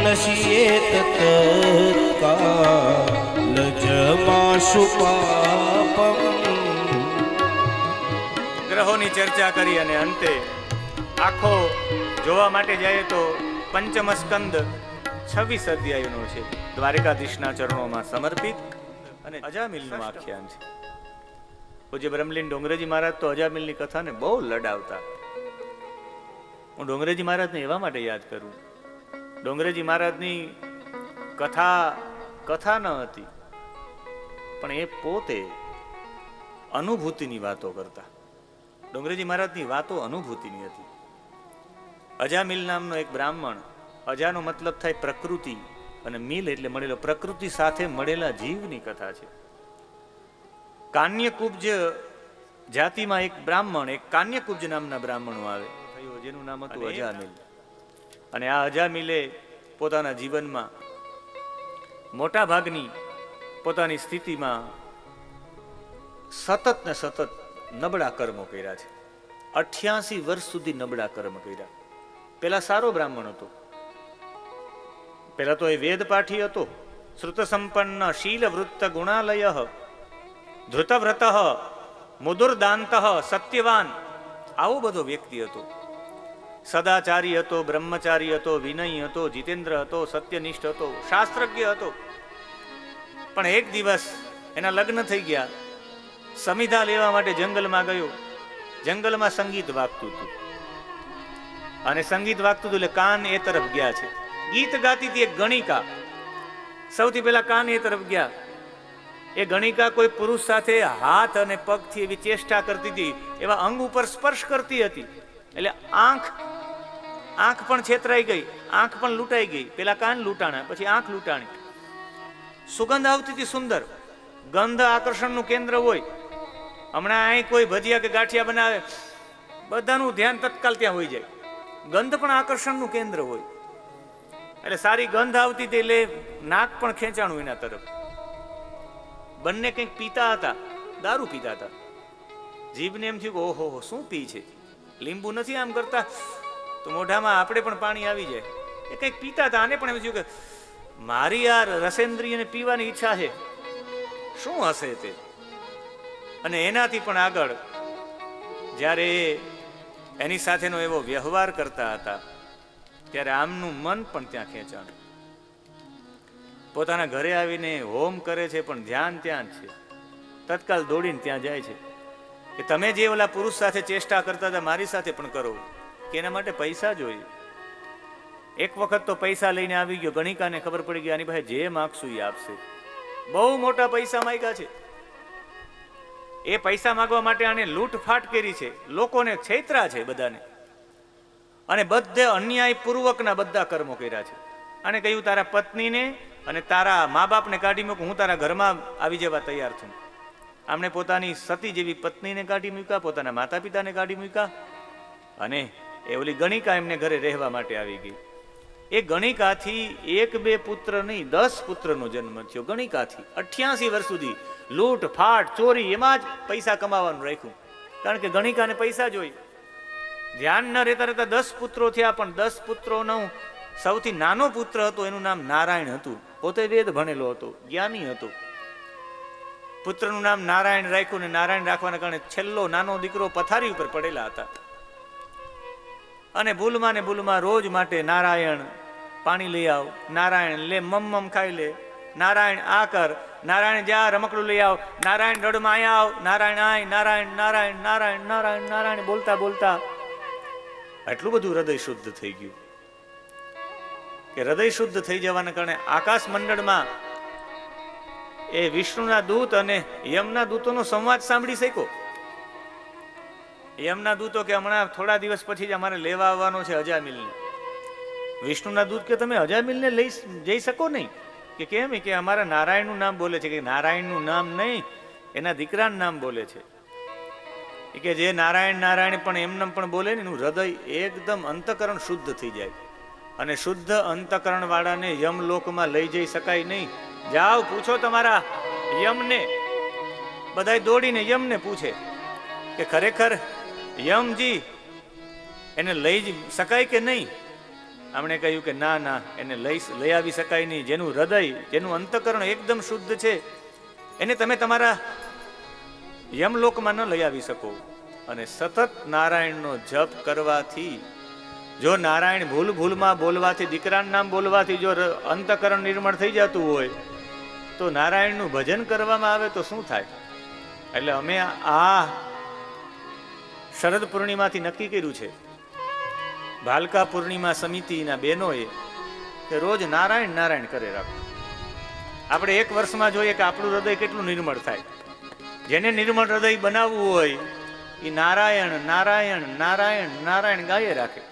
नश्येत तत्कालजमासु पापं. ગ્રહોની ચર્ચા કરી અને અંતે આખો જોવા માટે જઈએ તો પંચમ સ્કંદ 26 અધ્યાયનો છે, દ્વારિકાધીશના ચરણોમાં સમર્પિત અને અજામિલનું આખ્યાન છે. પૂજ્ય બ્રહ્મલીન ડોંગરેજી મહારાજ તો અજામિલની કથાને બહુ લડાવતા. હું ડોંગરેજી મહારાજને એવા માટે યાદ કરું, ડોંગરેજી મહારાજની કથા ન હતી, પણ એ પોતે અનુભૂતિની વાતો કરતા. ડોંગરેજી મહારાજની વાતો અનુભૂતિની હતી. અજામિલ નામનો એક બ્રાહ્મણ, અજાનો મતલબ થાય પ્રકૃતિ, અને મિલ એટલે મળેલો, પ્રકૃતિ સાથે મળેલા જીવની કથા છે. કાન્યકુબ્જ જાતિમાં એક બ્રાહ્મણ, એક કાન્યકુબ્જ નામના બ્રાહ્મણો આવે, જેનું નામ હતું અજામિલ. અને આ અજામિલે પોતાના જીવનમાં મોટા ભાગની પોતાની સ્થિતિમાં સતત ને સતત નબળા કર્મો કર્યા છે. 88 વર્ષ સુધી નબળા કર્મ કર્યા. પેલા સારો બ્રાહ્મણ હતો, પેલા તો એ વેદ પાઠી હતો, શ્રુત સંપન્ન શીલ વૃત્ત ગુણાલય ધૃતવ્રત મુદુર્દાંત સત્યવાન, આવો બધો વ્યક્તિ હતો. સદાચારી હતો, બ્રહ્મચારી હતો, વિનયી હતો, જીતેન્દ્ર હતો, સત્યનિષ્ઠ હતો, શાસ્ત્રજ્ઞ હતો. પણ એક દિવસ એના લગ્ન થઈ ગયા, સમિધા લેવા માટે જંગલમાં ગયો. જંગલમાં સંગીત વાગતું હતું, અને સંગીત વાગતું હતું એટલે કાન એ તરફ ગયા છે. ગીત ગાતી હતી એક ગણિકા, સૌથી પહેલા કાન એ તરફ ગયા. એ ગણિકા કોઈ પુરુષ સાથે હાથ અને પગથી એવી ચેષ્ટા કરતી હતી, એવા અંગ ઉપર સ્પર્શ કરતી હતી. એટલે આંખ પણ છેતરાઈ ગઈ, આંખ પણ લૂંટાઈ ગઈ. પેલા કાન લૂંટાણા, પછી આંખ લૂંટાણી. સુગંધ આવતી હતી સુંદર, ગંધ આકર્ષણનું કેન્દ્ર હોય. હમણાં અહીં કોઈ ભજીયા કે ગાંઠિયા બનાવે, બધાનું ધ્યાન તત્કાલ ત્યાં હોઈ જાય. ગંધ પણ આકર્ષણનું કેન્દ્ર હોય. એટલે સારી ગંધ આવતી હતી એટલે નાક પણ ખેંચાણું એના તરફ. બંને કંઈક પીતા હતા, દારૂ પીતા હતા. જીભને એમ થયું કે ઓહો શું પી છે, લીંબુ નથી આમ કરતા તો મોઢામાં આપણે પણ પાણી આવી જાય. એ કંઈક પીતા હતા. આને પણ એમ થયું કે મારી આ રસેન્દ્રિયને પીવાની ઈચ્છા છે, શું હશે તે. અને એનાથી પણ આગળ જ્યારે એની સાથેનો એવો વ્યવહાર કરતા હતા ત્યારે આમનું મન પણ ત્યાં ખેંચાણું. પોતાના ઘરે આવીને હોમ કરે છે પણ ધ્યાન ત્યાં જ છે. તત્કાલ દોડીને ત્યાં જાય છે કે તમે જે ઓલા પુરુષ સાથે ચેષ્ટા કરતા હતા મારી સાથે પણ કરો, કે એના માટે પૈસા જોઈએ. એક વખત તો પૈસા લઈને આવી ગયો, ગણિકાને ખબર પડી ગઈ આની પાસે જે માગશું એ આપશે. બહુ મોટા પૈસા માંગ્યા છે. એ પૈસા માંગવા માટે આને લૂંટફાટ કરી છે, લોકોને છેતરા છે બધાને, અને બધે અન્યાય પૂર્વકના બધા કર્મો કર્યા છે. અને કહ્યું તારા પત્નીને અને તારા મા બાપને કાઢી મૂક, હું તારા ઘરમાં આવી જવા તૈયાર છું. આમણે પોતાની સતી જેવી પત્નીને કાઢી મૂક્યા, પોતાના માતા પિતાને કાઢી મૂક્યા, અને એ ઓલી ગણિકા એમને ઘરે રહેવા માટે આવી ગઈ. એ ગણિકાથી 1-2 પુત્ર નહીં 10 પુત્રનો જન્મ થયો. ગણિકાથી 88 વર્ષ સુધી લૂંટ ફાટ ચોરી એમાં જ પૈસા કમાવાનું રાખ્યું, કારણ કે ગણિકાને પૈસા જોઈ. ધ્યાન ન રહેતા રહેતા 10 પુત્રો થયા, પણ 10 પુત્રોનો સૌથી નાનો પુત્ર હતો એનું નામ નારાયણ હતું. પોતે વેદ ભણેલો હતો, જ્ઞાની હતો. પુત્રનું નામ નારાયણ રાખ્યું, ને નારાયણ રાખવાના કારણે છેલ્લો નાનો દીકરો પથારી ઉપર પડેલા હતા. અને ભૂલમાં ને ભૂલમાં રોજ માટે નારાયણ પાણી લઈ આવ, નારાયણ લે મમ ખાઈ લે, નારાયણ આ કર, નારાયણ જા રમકડું લઈ આવ, નારાયણ રડમાં આયા આવ, નારાયણ આય, નારાયણ નારાયણ નારાયણ નારાયણ નારાયણ બોલતા બોલતા એટલું બધું હૃદય શુદ્ધ થઈ ગયું કે હૃદય શુદ્ધ થઈ જવાના કારણે આકાશ મંડળમાં એ વિષ્ણુના દૂત અને યમના દૂતોનો સંવાદ સાંભળી શક્યો. યમના દૂતો કે હમણાં થોડા દિવસ પછી જ અમારે લેવા આવવાનો છે અજામિલને. વિષ્ણુના દૂત કે તમે અજામિલને લઈ જઈ શકો નહીં. કે કેમ? કે અમારા નારાયણનું નામ બોલે છે. કે નારાયણનું નામ નહીં, એના દીકરાનું નામ બોલે છે. કે જે નારાયણ નારાયણ પણ એમને પણ બોલે ને એનું હૃદય એકદમ અંતકરણ શુદ્ધ થઈ જાય. અને શુદ્ધ અંતકરણ વાળાને યમલોકમાં લઈ જઈ શકાય નહીં. જાઓ પૂછો તમારા યમને. બધા દોડીને યમને પૂછે કે ખરેખર યમજી એને લઈ શકાય કે નહીં? આમણે કહ્યું કે ના ના, એને લઈ આવી શકાય નહીં. જેનું હૃદય, જેનું અંતકરણ એકદમ શુદ્ધ છે એને તમે તમારા યમલોકમાં ન લઈ આવી શકો. અને સતત નારાયણનો જપ કરવાથી, જો નારાયણ ભૂલમાં બોલવાથી, દીકરાનું નામ બોલવાથી જો અંતકરણ નિર્મળ થઈ જતું હોય તો નારાયણનું ભજન કરવામાં આવે તો શું થાય? એટલે અમે આ શરદ પૂર્ણિમાથી નક્કી કર્યું છે, ભાલકા પૂર્ણિમા સમિતિના બહેનોએ, કે રોજ નારાયણ નારાયણ કરે રાખો. આપણે એક વર્ષમાં જોઈએ કે આપણું હૃદય કેટલું નિર્મળ થાય. જેને નિર્મળ હૃદય બનાવવું હોય એ નારાયણ નારાયણ નારાયણ નારાયણ ગાયે રાખે.